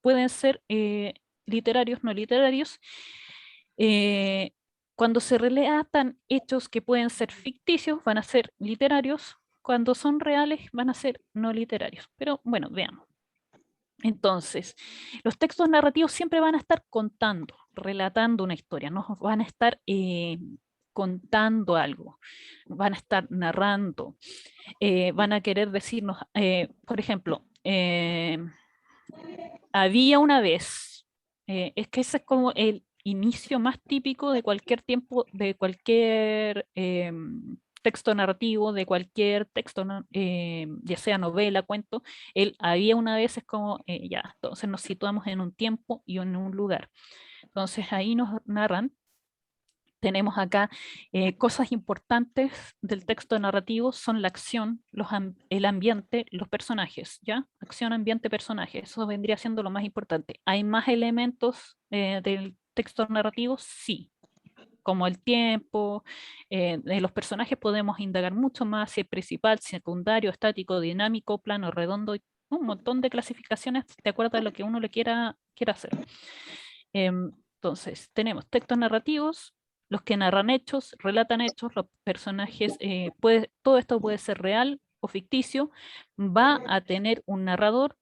pueden ser literarios, no literarios. Eh, Cuando se relatan hechos que pueden ser ficticios, van a ser literarios. Cuando son reales, van a ser no literarios. Pero bueno, veamos. Entonces, los textos narrativos siempre van a estar contando, relatando una historia, no van a estar contando algo, van a estar narrando, van a querer decirnos, por ejemplo, había una vez, es que ese es como el inicio más típico de cualquier tiempo, de cualquier texto narrativo, de cualquier texto, ya sea novela, cuento, el había una vez es como, ya, entonces nos situamos en un tiempo y en un lugar. Entonces ahí nos narran. Tenemos acá cosas importantes del texto narrativo, son la acción, el ambiente, los personajes, ¿ya? Acción, ambiente, personaje, eso vendría siendo lo más importante. ¿Hay más elementos del texto narrativo? Sí, como el tiempo, de los personajes podemos indagar mucho más, si es principal, secundario, estático, dinámico, plano, redondo, un montón de clasificaciones de acuerdo a lo que uno le quiera hacer. Entonces, tenemos textos narrativos, los que narran hechos, relatan hechos, los personajes, todo esto puede ser real o ficticio, va a tener un narrador,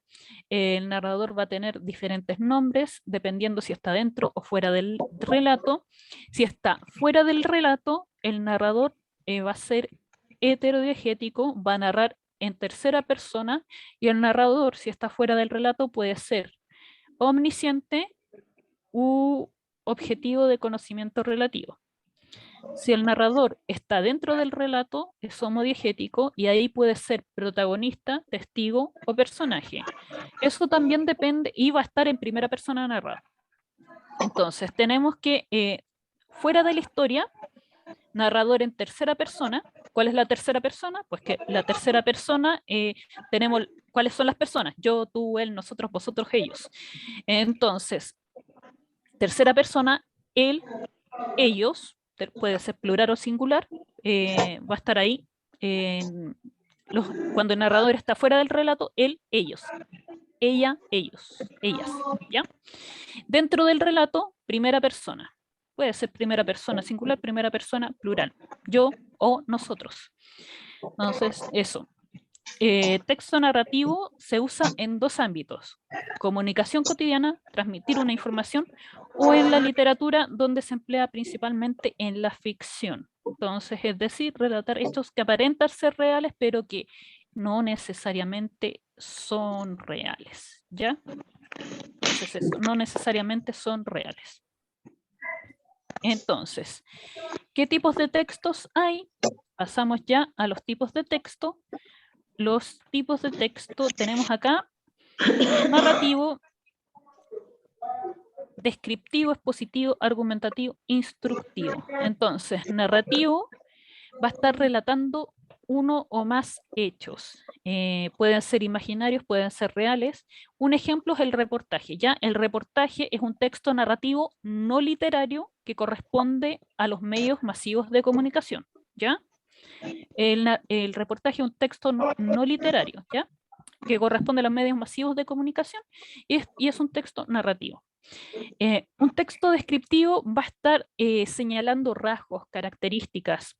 el narrador va a tener diferentes nombres dependiendo si está dentro o fuera del relato. Si está fuera del relato, el narrador va a ser heterodiegético, va a narrar en tercera persona y el narrador, si está fuera del relato, puede ser omnisciente u objetivo de conocimiento relativo. Si el narrador está dentro del relato, es homodiegético y ahí puede ser protagonista, testigo o personaje. Eso también depende y va a estar en primera persona narrada. Entonces, tenemos que, fuera de la historia, narrador en tercera persona. ¿Cuál es la tercera persona? Pues que la tercera persona, tenemos, ¿cuáles son las personas? Yo, tú, él, nosotros, vosotros, ellos. Entonces, tercera persona, él, ellos, puede ser plural o singular, va a estar ahí. Cuando el narrador está fuera del relato, él, ellos. Ella, ellos, ellas, ¿ya? Dentro del relato, primera persona. Puede ser primera persona singular, primera persona plural. Yo o nosotros. Entonces, eso. Texto narrativo se usa en dos ámbitos: comunicación cotidiana, transmitir una información, o en la literatura, donde se emplea principalmente en la ficción. Entonces, es decir, relatar hechos que aparentan ser reales, pero que no necesariamente son reales, ¿ya? Entonces, eso, no necesariamente son reales. Entonces, ¿qué tipos de textos hay? Pasamos ya a los tipos de texto. Los tipos de texto tenemos acá: narrativo, descriptivo, expositivo, argumentativo, instructivo. Entonces, narrativo va a estar relatando uno o más hechos. Pueden ser imaginarios, pueden ser reales. Un ejemplo es el reportaje. ¿Ya? El reportaje es un texto narrativo no literario que corresponde a los medios masivos de comunicación. ¿Ya? El reportaje es un texto no literario, ¿ya? Que corresponde a los medios masivos de comunicación, y es un texto narrativo. Un texto descriptivo va a estar señalando rasgos, características,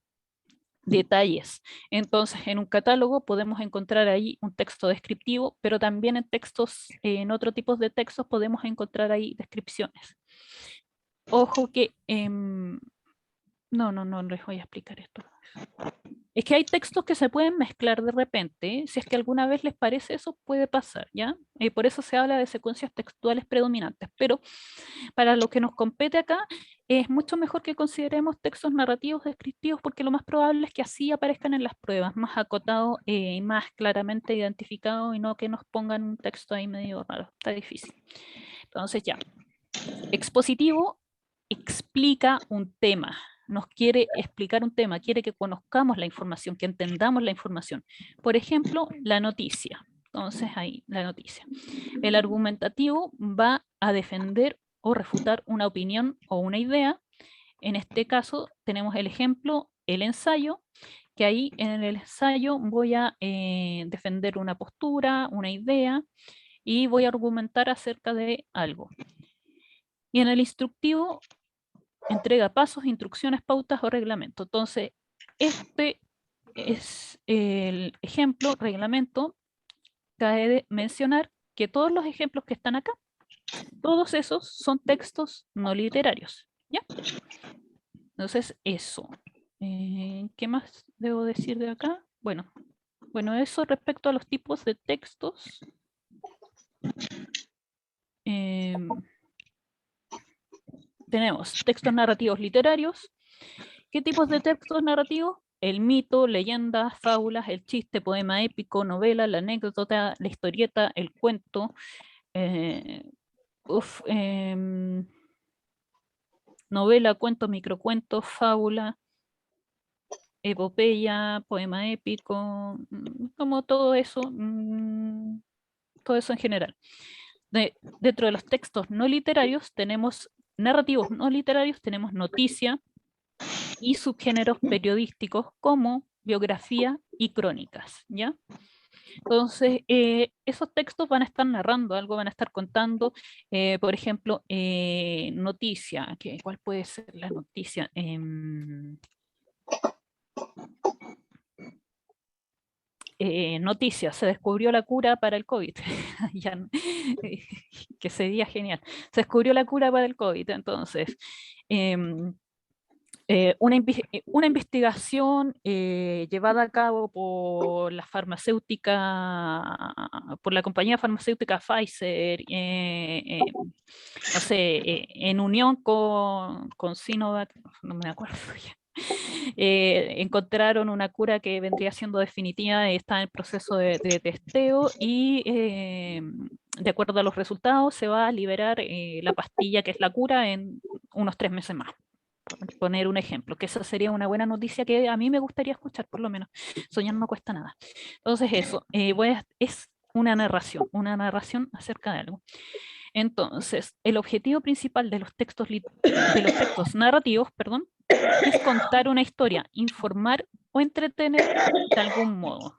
detalles. Entonces, en un catálogo podemos encontrar ahí un texto descriptivo, pero también en otro tipo de textos podemos encontrar ahí descripciones. Ojo que, no les voy a explicar esto. Es que hay textos que se pueden mezclar de repente. Si es que alguna vez les parece, eso puede pasar, ¿ya? Por eso se habla de secuencias textuales predominantes. Pero para lo que nos compete acá, es mucho mejor que consideremos textos narrativos descriptivos, porque lo más probable es que así aparezcan en las pruebas, más acotado y más claramente identificado, y no que nos pongan un texto ahí medio raro. Está difícil. Entonces ya. Expositivo explica un tema. Nos quiere explicar un tema, quiere que conozcamos la información, que entendamos la información. Por ejemplo, la noticia. Entonces ahí, la noticia. El argumentativo va a defender o refutar una opinión o una idea. En este caso tenemos el ejemplo, el ensayo, que ahí en el ensayo voy a defender una postura, una idea, y voy a argumentar acerca de algo. Y en el instructivo entrega pasos, instrucciones, pautas o reglamento. Entonces, este es el ejemplo, reglamento. Cabe de mencionar que todos los ejemplos que están acá, todos esos son textos no literarios, ¿ya? Entonces, eso. ¿Qué más debo decir de acá? Bueno, eso respecto a los tipos de textos. Tenemos textos narrativos literarios. ¿Qué tipos de textos narrativos? El mito, leyendas, fábulas, el chiste, poema épico, novela, la anécdota, la historieta, el cuento, novela, cuento, microcuento, fábula, epopeya, poema épico, como todo eso en general. Dentro de los textos no literarios tenemos narrativos no literarios, tenemos noticia y subgéneros periodísticos como biografía y crónicas, ¿ya? Entonces, esos textos van a estar narrando algo, van a estar contando, por ejemplo, noticia. ¿Cuál puede ser la noticia? Noticia, se descubrió la cura para el COVID. Ya, que sería genial. Se descubrió la cura para el COVID, entonces. Una investigación llevada a cabo por la farmacéutica, por la compañía farmacéutica Pfizer, no sé, en unión con Sinovac, no me acuerdo ya. Encontraron una cura que vendría siendo definitiva, está en el proceso de testeo y de acuerdo a los resultados se va a liberar la pastilla que es la cura en unos 3 meses más. Por poner un ejemplo, que esa sería una buena noticia que a mí me gustaría escuchar, por lo menos. Soñar no cuesta nada. Entonces eso, es una narración acerca de algo. Entonces, el objetivo principal de los textos, de los textos narrativos, perdón, es contar una historia, informar o entretener de algún modo.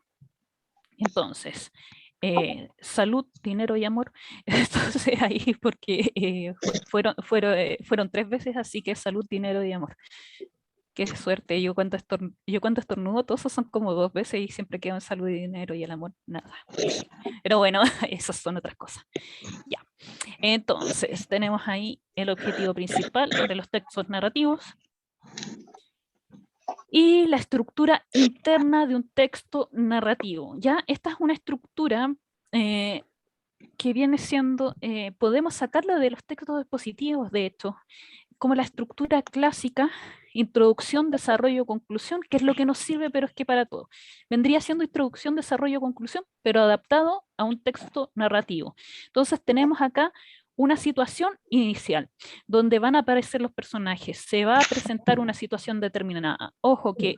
Entonces, salud, dinero y amor. Entonces ahí porque fueron 3 veces, así que salud, dinero y amor. Qué suerte, yo cuando estornudo, todos esos son como 2 veces y siempre quedo en salud y dinero y el amor, nada. Pero bueno, esas son otras cosas. Ya. Entonces, tenemos ahí el objetivo principal de los textos narrativos y la estructura interna de un texto narrativo. Ya, esta es una estructura que viene siendo, podemos sacarla de los textos expositivos, de hecho, como la estructura clásica, introducción, desarrollo, conclusión, que es lo que nos sirve, pero es que para todo. Vendría siendo introducción, desarrollo, conclusión, pero adaptado a un texto narrativo. Entonces tenemos acá una situación inicial, donde van a aparecer los personajes, se va a presentar una situación determinada. Ojo que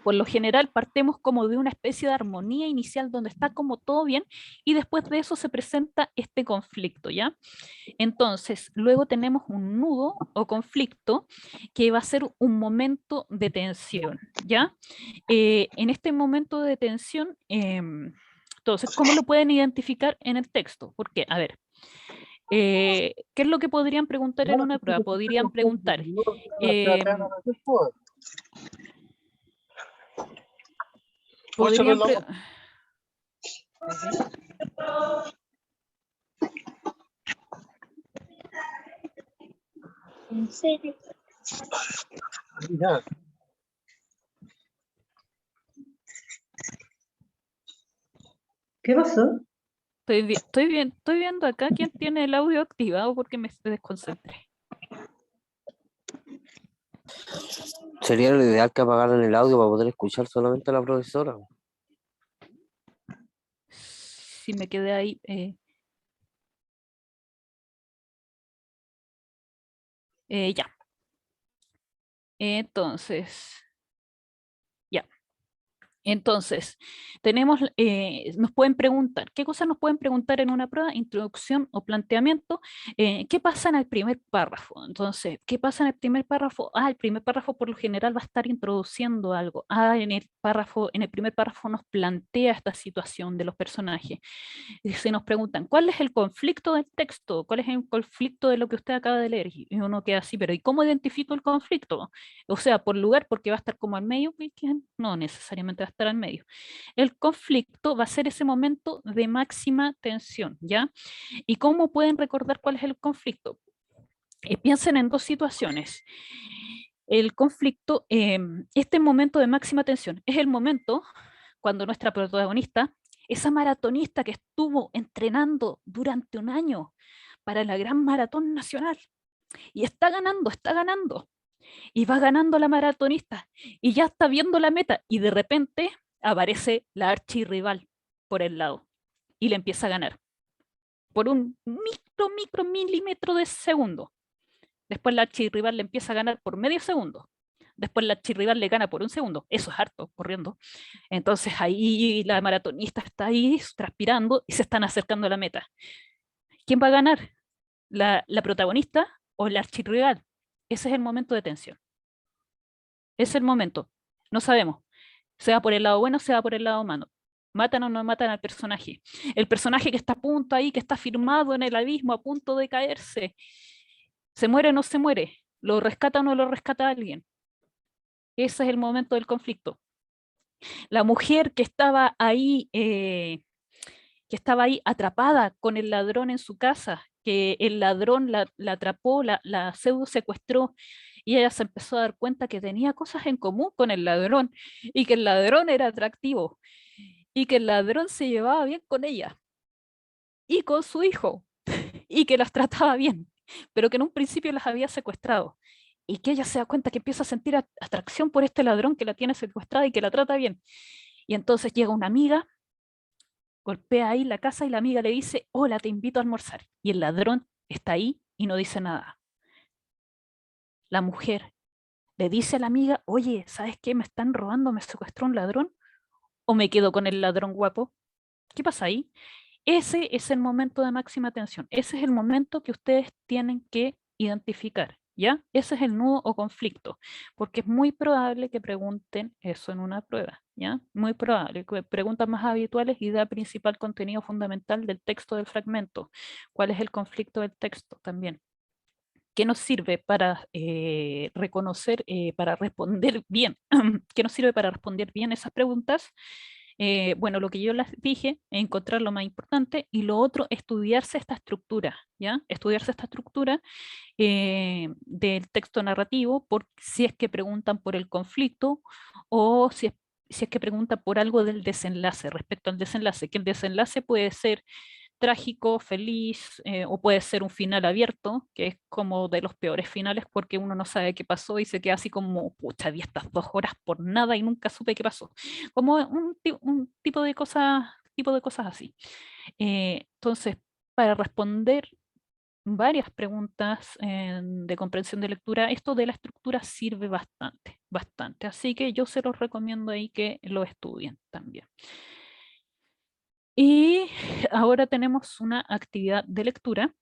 por lo general partemos como de una especie de armonía inicial donde está como todo bien y después de eso se presenta este conflicto, ¿ya? Entonces, luego tenemos un nudo o conflicto que va a ser un momento de tensión, ¿ya? En este momento de tensión, entonces, ¿cómo lo pueden identificar en el texto? Porque, a ver, ¿qué es lo que podrían preguntar en una prueba? Podrían preguntar, podrían ¿En serio? ¿Qué pasó? estoy viendo acá quién tiene el audio activado porque me desconcentré. Sería lo ideal que apagaran el audio para poder escuchar solamente a la profesora. Si me quedé ahí. Ya. Entonces, ya. Entonces, tenemos, nos pueden preguntar, ¿qué cosas nos pueden preguntar en una prueba? Introducción o planteamiento. ¿Qué pasa en el primer párrafo? Entonces, ¿qué pasa en el primer párrafo? El primer párrafo por lo general va a estar introduciendo algo. En el primer párrafo nos plantea esta situación de los personajes. Y se nos preguntan, ¿cuál es el conflicto del texto? ¿Cuál es el conflicto de lo que usted acaba de leer? Y uno queda así, pero ¿y cómo identifico el conflicto? O sea, por lugar, porque va a estar como al medio, no necesariamente va a estar al medio. El conflicto va a ser ese momento de máxima tensión, ¿ya? ¿Y cómo pueden recordar cuál es el conflicto? Piensen en 2 situaciones. El conflicto, este momento de máxima tensión, es el momento cuando nuestra protagonista, esa maratonista que estuvo entrenando durante un año para la gran maratón nacional, y está ganando, y va ganando la maratonista, y ya está viendo la meta, y de repente aparece la archirrival por el lado, y le empieza a ganar, por un milímetro de segundo. Después la archirrival le empieza a ganar por medio segundo. Después la archirrival le gana por 1 segundo. Eso es harto, corriendo. Entonces ahí la maratonista está ahí transpirando y se están acercando a la meta. ¿Quién va a ganar? ¿La protagonista o la archirrival? Ese es el momento de tensión. Ese es el momento. No sabemos. Se va por el lado bueno, se va por el lado malo. Matan o no matan al personaje. El personaje que está a punto ahí, que está firmado en el abismo, a punto de caerse. ¿Se muere o no se muere? ¿Lo rescata o no lo rescata alguien? Ese es el momento del conflicto. La mujer que estaba ahí atrapada con el ladrón en su casa, que el ladrón la atrapó, la pseudo secuestró, y ella se empezó a dar cuenta que tenía cosas en común con el ladrón, y que el ladrón era atractivo, y que el ladrón se llevaba bien con ella, y con su hijo, y que las trataba bien, pero que en un principio las había secuestrado. y que ella se da cuenta que empieza a sentir atracción por este ladrón que la tiene secuestrada y que la trata bien. Y entonces llega una amiga, golpea ahí la casa y la amiga le dice, hola, te invito a almorzar. Y el ladrón está ahí y no dice nada. La mujer le dice a la amiga, oye, ¿sabes qué? Me están robando, me secuestró un ladrón, o me quedo con el ladrón guapo. ¿Qué pasa ahí? Ese es el momento de máxima tensión. Ese es el momento que ustedes tienen que identificar, ¿ya? Ese es el nudo o conflicto, porque es muy probable que pregunten eso en una prueba, ¿ya? Muy probable. Preguntas más habituales, idea principal, contenido fundamental del texto del fragmento. ¿Cuál es el conflicto del texto también? ¿Qué nos sirve para reconocer, para responder bien? ¿Qué nos sirve para responder bien esas preguntas? Bueno, lo que yo les dije, encontrar lo más importante, y lo otro, estudiarse esta estructura, ¿ya? Estudiarse esta estructura del texto narrativo, por si es que preguntan por el conflicto o si es que preguntan por algo del desenlace, respecto al desenlace, que el desenlace puede ser trágico, feliz, o puede ser un final abierto, que es como de los peores finales porque uno no sabe qué pasó y se queda así como, pucha, vi estas 2 horas por nada y nunca supe qué pasó. Como un tipo de cosas así. Entonces, para responder varias preguntas de comprensión de lectura, esto de la estructura sirve bastante, bastante. Así que yo se los recomiendo ahí que lo estudien también. Y ahora tenemos una actividad de lectura.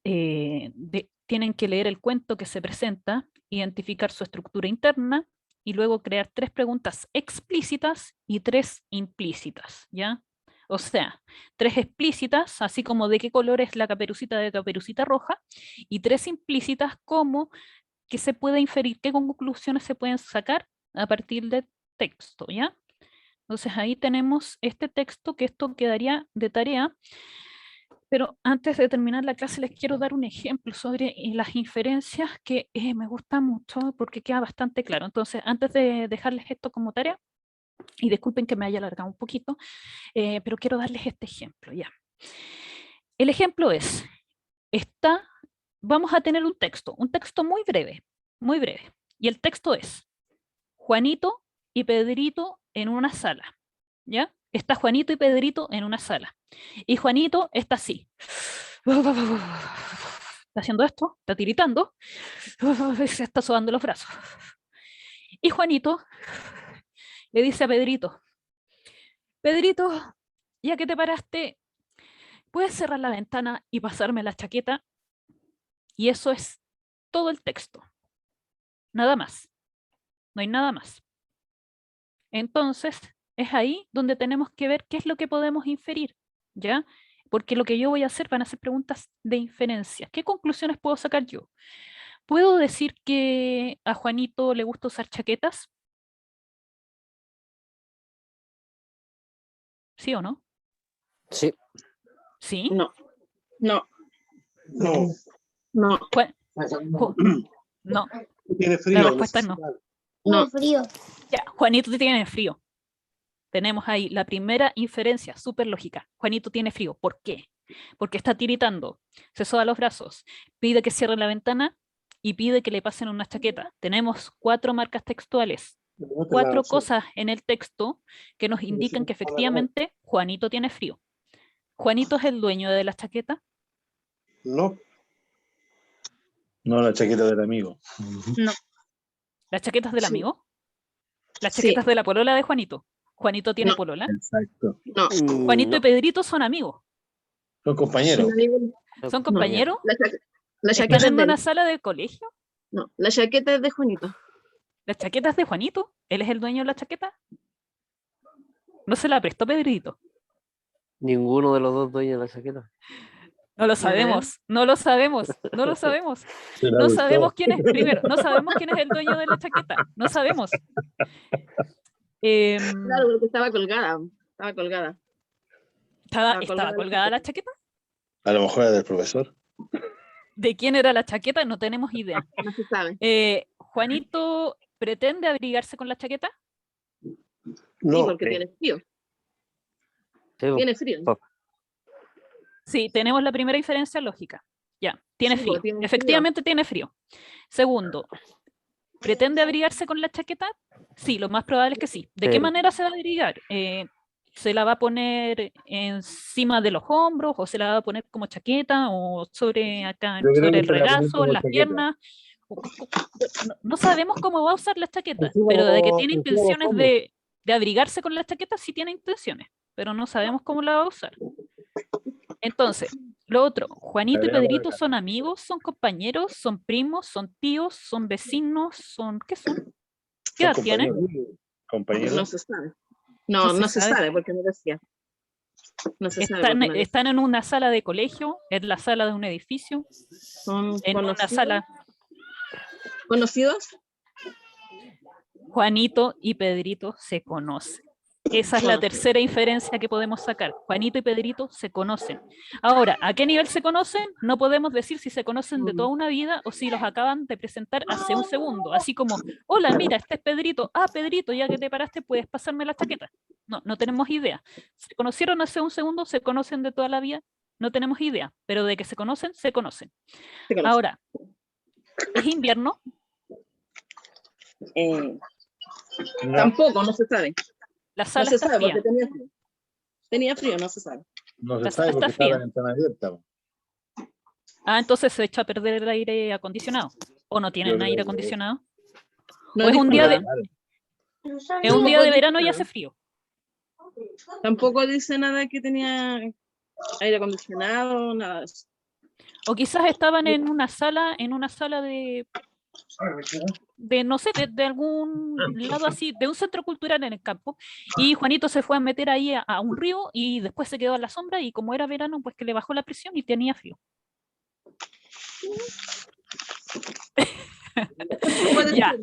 Tienen que leer el cuento que se presenta, identificar su estructura interna y luego crear 3 preguntas explícitas y 3 implícitas, ¿ya? O sea, 3 explícitas, así como de qué color es la caperucita de Caperucita Roja, y 3 implícitas como que se puede inferir, qué conclusiones se pueden sacar a partir del texto, ¿ya? Entonces ahí tenemos este texto, que esto quedaría de tarea, pero antes de terminar la clase les quiero dar un ejemplo sobre las inferencias que me gusta mucho porque queda bastante claro. Entonces, antes de dejarles esto como tarea, y disculpen que me haya alargado un poquito, pero quiero darles este ejemplo, ya. El ejemplo es, vamos a tener un texto muy breve, y el texto es, Juanito y Pedrito en una sala, ¿ya? Está Juanito y Pedrito en una sala. Y Juanito está así. Está haciendo esto, está tiritando, se está sobando los brazos. Y Juanito le dice a Pedrito, Pedrito, ya que te paraste, ¿puedes cerrar la ventana y pasarme la chaqueta? Y eso es todo el texto. Nada más. No hay nada más. Entonces, es ahí donde tenemos que ver qué es lo que podemos inferir, ¿ya? Porque lo que yo voy a hacer van a ser preguntas de inferencia. ¿Qué conclusiones puedo sacar yo? ¿Puedo decir que a Juanito le gusta usar chaquetas? ¿Sí o no? Sí. ¿Sí? No, no, No, no, No, tiene la frío. respuesta es no. no. frío. Ya, Juanito tiene frío. Tenemos ahí la primera inferencia, súper lógica. Juanito tiene frío. ¿Por qué? Porque está tiritando, se soba los brazos, pide que cierren la ventana y pide que le pasen una chaqueta. Tenemos 4 marcas textuales, 4 cosas en el texto que nos indican que efectivamente Juanito tiene frío. ¿Juanito es el dueño de la chaqueta? No. No, la chaqueta del amigo. ¿Las chaquetas del Sí. amigo? ¿Las Sí. chaquetas de la polola de Juanito? ¿Juanito tiene No. polola? Exacto. No. Juanito y No, Pedrito son amigos. Son compañeros. ¿Son compañeros? La ¿Están chaqueta es en de una él. sala de colegio? No, la chaqueta es de Juanito. ¿Las chaquetas de Juanito? ¿Él es el dueño de la chaqueta? ¿No se la prestó Pedrito? ninguno de los dos dueños de la chaqueta. No lo sabemos, no lo sabemos, no lo sabemos. Se la No gustó. sabemos quién es, primero, no sabemos quién es el dueño de la chaqueta. No sabemos. Claro, porque estaba colgada. Estaba colgada. ¿Estaba colgada la chaqueta? A lo mejor era del profesor. ¿De quién era la chaqueta? No tenemos idea. No se sabe. ¿Juanito pretende abrigarse con la chaqueta? Sí, No. porque tiene frío. Sí, po. Tiene frío. Pa- Sí, tenemos la primera inferencia lógica. Ya. Tiene Sí, frío. pues, tiene frío. Efectivamente tiene frío. Segundo, ¿pretende abrigarse con la chaqueta? Sí, lo más probable es que sí. ¿De qué Sí. manera se va a abrigar? ¿Se la va a poner encima de los hombros o se la va a poner como chaqueta o sobre acá, Yo creo sobre que el se la pone regazo, como en las chaqueta. piernas? No sabemos cómo va a usar la chaqueta, Encima pero de que los- tiene encima los intenciones hombros. de abrigarse con la chaqueta, sí tiene intenciones, pero no sabemos cómo la va a usar. Entonces, lo otro, Juanito y Agregamos Pedrito acá. son amigos, son compañeros, son primos, son tíos, son vecinos, ¿qué son? ¿Qué Son edad tienen? compañeros. Compañeros. No se sabe. No, No no se se sabe. sabe porque no decía. No se sabe Están, porque no decía. están en una sala de colegio, en la sala de un edificio, Son en una conocidos. sala. ¿Conocidos? Juanito y Pedrito se conocen. Esa es la Conocidos. tercera inferencia que podemos sacar. Juanito y Pedrito se conocen. Ahora, ¿a qué nivel se conocen? No podemos decir si se conocen de toda una vida o si los acaban de presentar hace un segundo. Así como, hola, mira, este es Pedrito. Ah, Pedrito, ya que te paraste, puedes pasarme la chaqueta. No, no tenemos idea. ¿Se conocieron hace un segundo? ¿Se conocen de toda la vida? No tenemos idea. Pero de que se conocen, se conocen. Se conocen. Ahora, ¿es invierno? No, Tampoco, no se sabe. La No sala se está sabe fría. porque tenía frío. Tenía frío, no se sabe. no se La sabe sala porque está fría. está la ventana abierta. po. Ah, entonces se echa a perder el aire acondicionado. ¿O no Yo tienen creo aire que acondicionado? No ¿O es un día dijo de, nada. es un día Tampoco de dice verano y nada. hace frío? Tampoco dice nada que tenía aire acondicionado, nada de eso. O quizás estaban en una sala de no sé, de algún lado así, de un centro cultural en el campo, y Juanito se fue a meter ahí a un río y después se quedó a la sombra y como era verano, pues que le bajó la presión y tenía frío. Puede Ya. ser.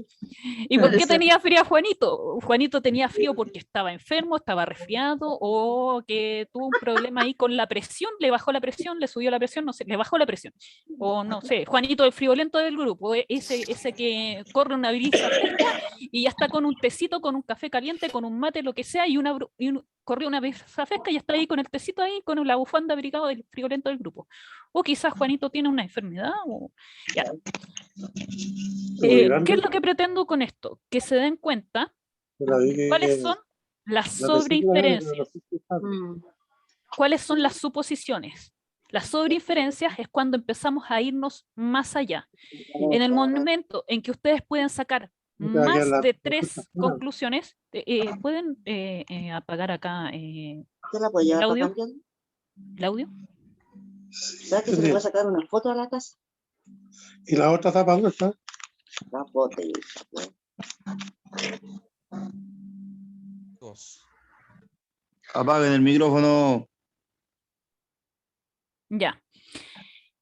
¿Y por Puede qué ser. tenía frío Juanito? Juanito tenía frío porque estaba enfermo, estaba resfriado o que tuvo un problema ahí con la presión, le bajó la presión, le subió la presión, no sé, le bajó la presión. O no sé, Juanito el friolento del grupo, ese que corre una brisa fresca y ya está con un tecito, con un café caliente, con un mate, lo que sea, corrió una brisa fresca y está ahí con el tecito ahí, con la bufanda abrigado del friolento del grupo. O quizás Juanito tiene una enfermedad. Ya. ¿Qué es lo que pretendo con esto? Que se den cuenta cuáles son las sobreinferencias, cuáles son las suposiciones. Las sobreinferencias es cuando empezamos a irnos más allá. En el momento en que ustedes pueden sacar más de 3 conclusiones, ¿pueden apagar acá ¿Te la puedo el llevar para audio? cambiar? ¿El audio? ¿Sabes que se le puede sacar una foto a la casa? ¿Y la otra tapa dónde está? La botella. Apaguen el micrófono. Ya.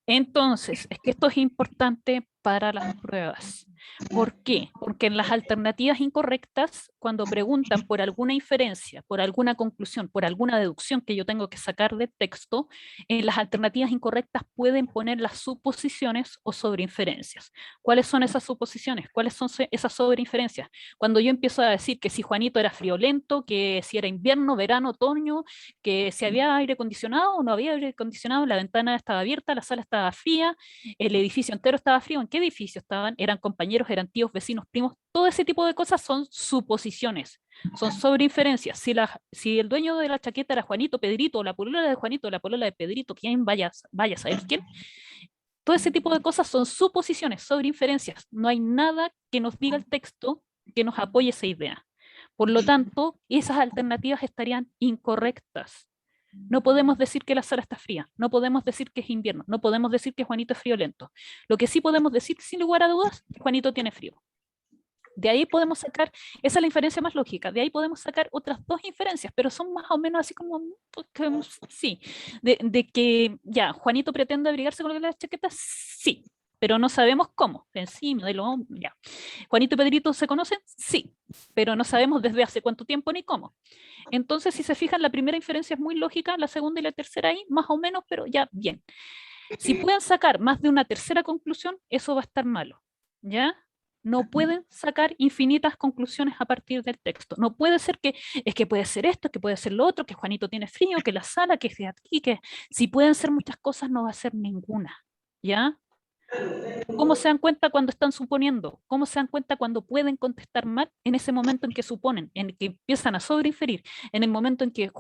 Entonces, es que esto es importante para las pruebas. ¿Por qué? Porque en las alternativas incorrectas, cuando preguntan por alguna inferencia, por alguna conclusión, por alguna deducción que yo tengo que sacar del texto, en las alternativas incorrectas pueden poner las suposiciones o sobreinferencias. ¿Cuáles son esas suposiciones? ¿Cuáles son esas sobreinferencias? Cuando yo empiezo a decir que si Juanito era friolento, que si era invierno, verano, otoño, que si había aire acondicionado o no había aire acondicionado, la ventana estaba abierta, la sala estaba fría, el edificio entero estaba frío. ¿En qué edificio estaban? ¿Eran compañeros, eran tíos, vecinos, primos? Todo ese tipo de cosas son suposiciones, son sobreinferencias. Si el dueño de la chaqueta era Juanito, Pedrito, o la polola de Juanito, la polola de Pedrito, ¿quién vaya a saber quién? Todo ese tipo de cosas son suposiciones, sobreinferencias. No hay nada que nos diga el texto que nos apoye esa idea. Por lo tanto, esas alternativas estarían incorrectas. No podemos decir que la sala está fría, no podemos decir que es invierno, no podemos decir que Juanito es friolento. Lo que sí podemos decir, sin lugar a dudas, Juanito tiene frío. De ahí podemos sacar, esa es la inferencia más lógica, de ahí podemos sacar otras 2 inferencias, pero son más o menos así como, sí, de que ya, Juanito pretende abrigarse con la chaqueta, sí, pero no sabemos cómo, encima de lo, ya. Juanito y Pedrito se conocen, sí, pero no sabemos desde hace cuánto tiempo ni cómo. Entonces, si se fijan, la primera inferencia es muy lógica, la segunda y la tercera ahí, más o menos, pero ya, bien. Si pueden sacar más de una tercera conclusión, eso va a estar malo, ¿ya? No pueden sacar infinitas conclusiones a partir del texto. No puede ser que, es que puede ser esto, que puede ser lo otro, que Juanito tiene frío, que la sala, que aquí, que si pueden ser muchas cosas, no va a ser ninguna. ¿ya? ¿Cómo se dan cuenta cuando están suponiendo? ¿Cómo se dan cuenta cuando pueden contestar mal en ese momento en que suponen, en que empiezan a sobreinferir, en el momento en que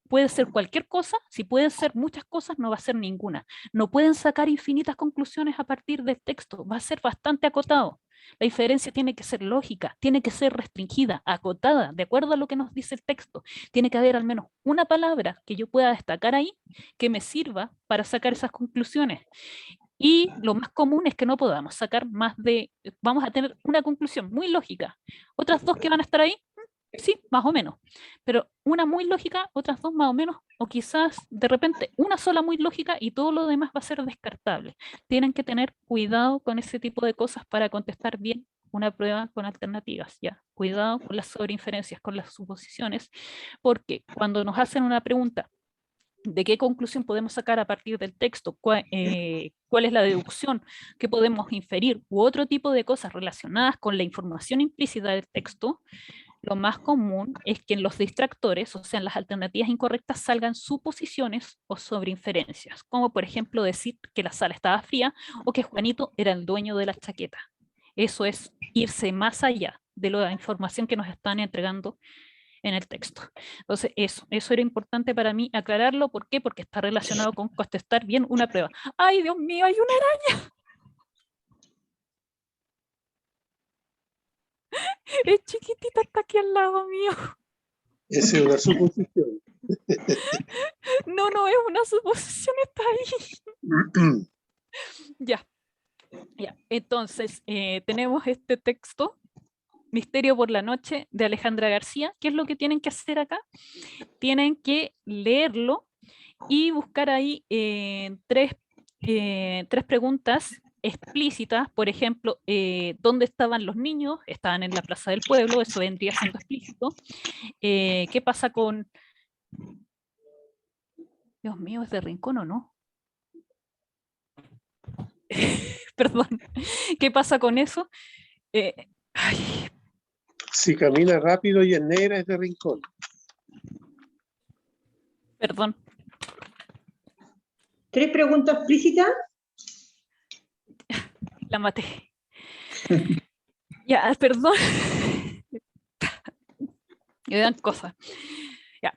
puede ser cualquier cosa? Si pueden ser muchas cosas, no va a ser ninguna. No pueden sacar infinitas conclusiones a partir del texto, va a ser bastante acotado. La diferencia tiene que ser lógica, tiene que ser restringida, acotada, de acuerdo a lo que nos dice el texto. Tiene que haber al menos una palabra que yo pueda destacar ahí que me sirva para sacar esas conclusiones. Y lo más común es que no podamos sacar más de, vamos a tener una conclusión muy lógica. Otras dos que van a estar ahí, sí, más o menos. Pero una muy lógica, otras dos más o menos, o quizás de repente una sola muy lógica y todo lo demás va a ser descartable. Tienen que tener cuidado con ese tipo de cosas para contestar bien una prueba con alternativas, ya. Cuidado con las sobreinferencias, con las suposiciones, porque cuando nos hacen una pregunta de qué conclusión podemos sacar a partir del texto, cuál es la deducción que podemos inferir, u otro tipo de cosas relacionadas con la información implícita del texto, lo más común es que en los distractores, o sea, en las alternativas incorrectas, salgan suposiciones o sobreinferencias, como por ejemplo decir que la sala estaba fría o que Juanito era el dueño de la chaqueta. Eso es irse más allá de la información que nos están entregando en el texto. Entonces, eso era importante para mí aclararlo. ¿Por qué? Porque está relacionado con contestar bien una prueba. ¡Ay, Dios mío, hay una araña! Es chiquitita, está aquí al lado mío. Esa es una suposición. No, no es una suposición, está ahí. Ya. Entonces, tenemos este texto, Misterio por la noche, de Alejandra García. ¿Qué es lo que tienen que hacer acá? Tienen que leerlo y buscar ahí tres preguntas explícitas. Por ejemplo, ¿dónde estaban los niños? Estaban en la Plaza del Pueblo, eso vendría siendo explícito. ¿Qué pasa con... Dios mío, ¿es de Rincón o no? Perdón. ¿Qué pasa con eso? Ay, Si camina rápido y es negra, es de Rincón. perdón. 3 preguntas explícitas. La maté. Ya, perdón. Me dan cosas. Ya.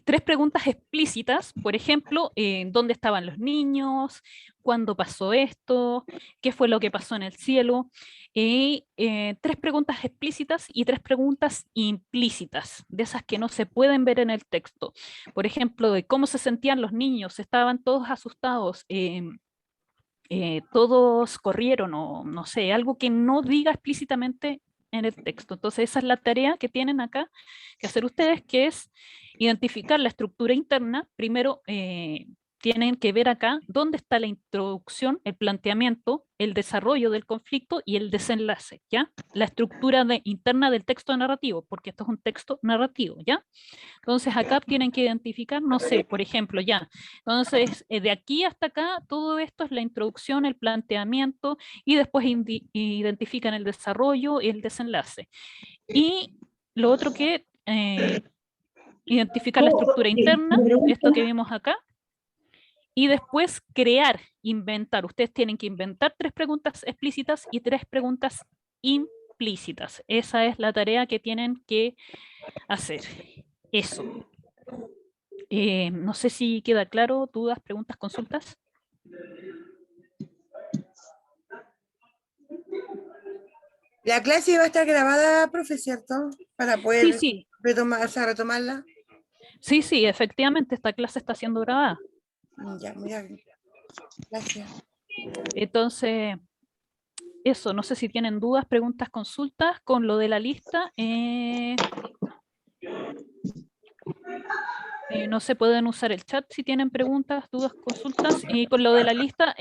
3 preguntas explícitas, por ejemplo, ¿dónde estaban los niños? ¿Cuándo pasó esto? ¿Qué fue lo que pasó en el cielo? 3 preguntas explícitas y 3 preguntas implícitas, de esas que no se pueden ver en el texto. Por ejemplo, de cómo se sentían los niños, estaban todos asustados, todos corrieron o no sé, algo que no diga explícitamente en el texto. Entonces esa es la tarea que tienen acá que hacer ustedes, que es identificar la estructura interna. Primero tienen que ver acá dónde está la introducción, el planteamiento, el desarrollo del conflicto y el desenlace, ¿ya? La estructura interna del texto narrativo, porque esto es un texto narrativo, ¿ya? Entonces acá tienen que identificar, no sé, por ejemplo, ya. Entonces, de aquí hasta acá, todo esto es la introducción, el planteamiento, y después identifican el desarrollo y el desenlace. Y lo otro que identificar la estructura interna, esto que vimos acá, y después crear, inventar. Ustedes tienen que inventar 3 preguntas explícitas y 3 preguntas implícitas. Esa es la tarea que tienen que hacer. Eso. No sé si queda claro, dudas, preguntas, consultas. La clase va a estar grabada, profe, ¿cierto? Para poder Sí, retomarla. sí, efectivamente, esta clase está siendo grabada. Ya, muy bien. Gracias. Entonces, eso, no sé si tienen dudas, preguntas, consultas con lo de la lista. No se pueden usar el chat si tienen preguntas, dudas, consultas. Y con lo de la lista,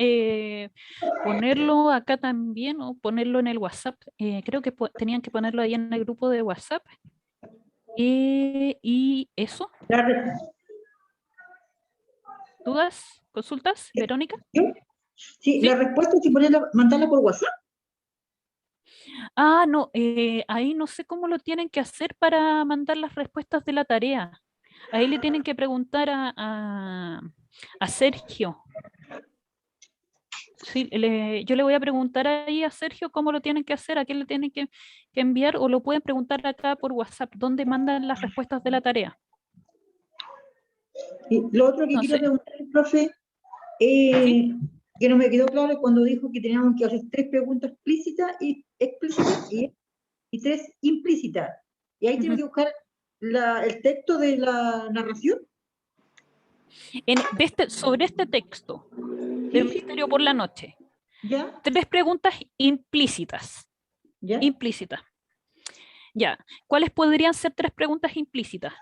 ponerlo acá también o ponerlo en el WhatsApp. Creo que tenían que ponerlo ahí en el grupo de WhatsApp. Y eso. ¿Dudas? ¿Consultas? ¿Verónica? Sí, la respuesta es mandarla por WhatsApp. Ah, no, ahí no sé cómo lo tienen que hacer para mandar las respuestas de la tarea. Ahí le tienen que preguntar a Sergio. Sí, yo le voy a preguntar ahí a Sergio cómo lo tienen que hacer, a quién le tienen que enviar, o lo pueden preguntar acá por WhatsApp, ¿dónde mandan las respuestas de la tarea? Y lo otro que No quiero sé. preguntar, profe, ¿Sí? que no me quedó claro cuando dijo que teníamos que hacer 3 preguntas explícitas y 3 implícitas. Y ahí tengo que buscar el texto de la narración. Sobre este texto, de Sí, Misterio por la Noche, ya, 3 preguntas implícitas. ya, Implícitas. Ya, ¿cuáles podrían ser 3 preguntas implícitas?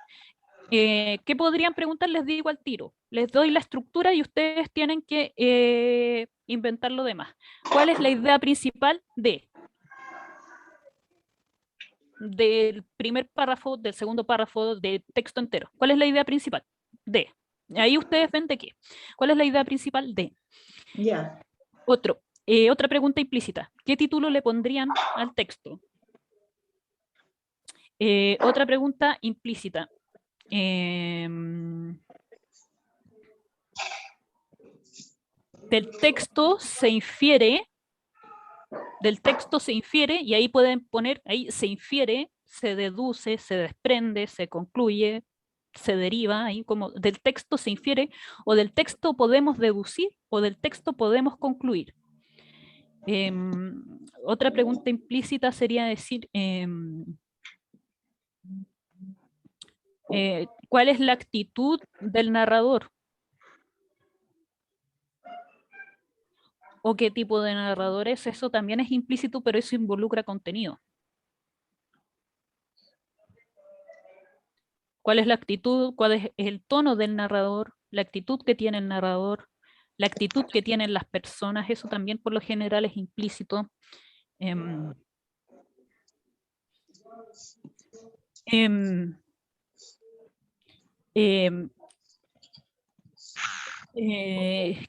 ¿Qué podrían preguntar? Les digo al tiro. Les doy la estructura y ustedes tienen que inventar lo demás. ¿Cuál es la idea principal del primer párrafo, del segundo párrafo, del texto entero? ¿Cuál es la idea principal? Ahí ustedes ven de qué. ¿Cuál es la idea principal de? ya. Otra pregunta implícita. ¿Qué título le pondrían al texto? Otra pregunta implícita. Del texto se infiere, y ahí pueden poner, ahí se infiere, se deduce, se desprende, se concluye, se deriva, ahí como del texto se infiere, o del texto podemos deducir, o del texto podemos concluir. Otra pregunta implícita sería decir, ¿cuál es la actitud del narrador? ¿O qué tipo de narrador es? Eso también es implícito, pero eso involucra contenido. ¿Cuál es la actitud? ¿Cuál es el tono del narrador? La actitud que tiene el narrador, la actitud que tienen las personas, eso también por lo general es implícito.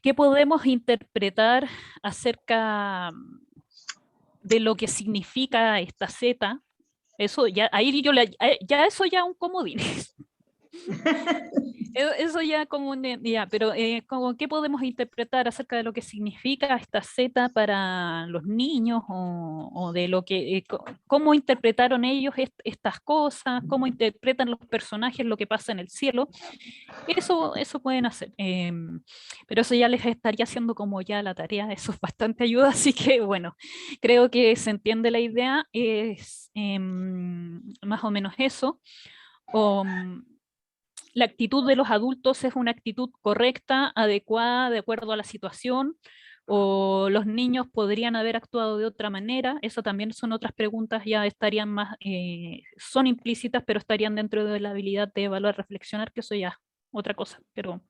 ¿Qué podemos interpretar acerca de lo que significa esta Z? Eso ya, ahí yo ya eso ya un comodín. Eso ya como ya, pero como qué podemos interpretar acerca de lo que significa esta Z para los niños o de lo que cómo interpretaron ellos estas cosas, cómo interpretan los personajes lo que pasa en el cielo. Eso pueden hacer, pero eso ya les estaría haciendo como ya la tarea, eso es bastante ayuda, así que bueno, creo que se entiende la idea, es más o menos eso. La actitud de los adultos es una actitud correcta, adecuada, de acuerdo a la situación, o los niños podrían haber actuado de otra manera. Eso también son otras preguntas, ya estarían más, son implícitas, pero estarían dentro de la habilidad de evaluar, reflexionar, que eso ya otra cosa, pero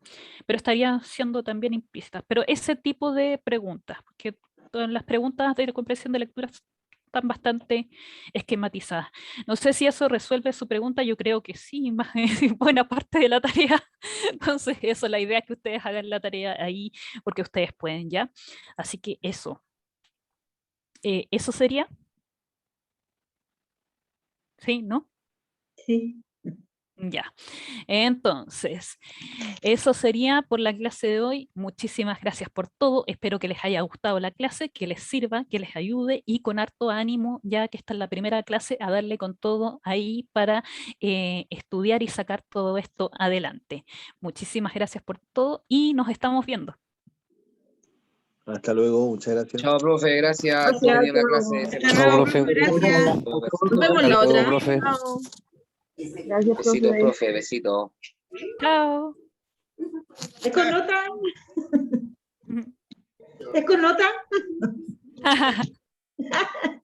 estaría siendo también implícitas. Pero ese tipo de preguntas, porque todas las preguntas de comprensión de lectura están bastante esquematizadas. No sé si eso resuelve su pregunta, yo creo que sí, más buena parte de la tarea. Entonces, eso, la idea es que ustedes hagan la tarea ahí, porque ustedes pueden ya. Así que eso. ¿Eso sería? ¿Sí? ¿No? Sí. Ya. Entonces, eso sería por la clase de hoy. Muchísimas gracias por todo. Espero que les haya gustado la clase, que les sirva, que les ayude y con harto ánimo, ya que esta es la primera clase, a darle con todo ahí para estudiar y sacar todo esto adelante. Muchísimas gracias por todo y nos estamos viendo. Hasta luego, muchas gracias. Chao, profe, gracias. Gracias, Estuvo bien la chao. clase. Chao, profe. Gracias. Nos vemos la Hasta luego, otra. profe. Chao. Gracias, Besito, profe. profe, besito. Chao. ¿Es con nota? ¿Es con nota?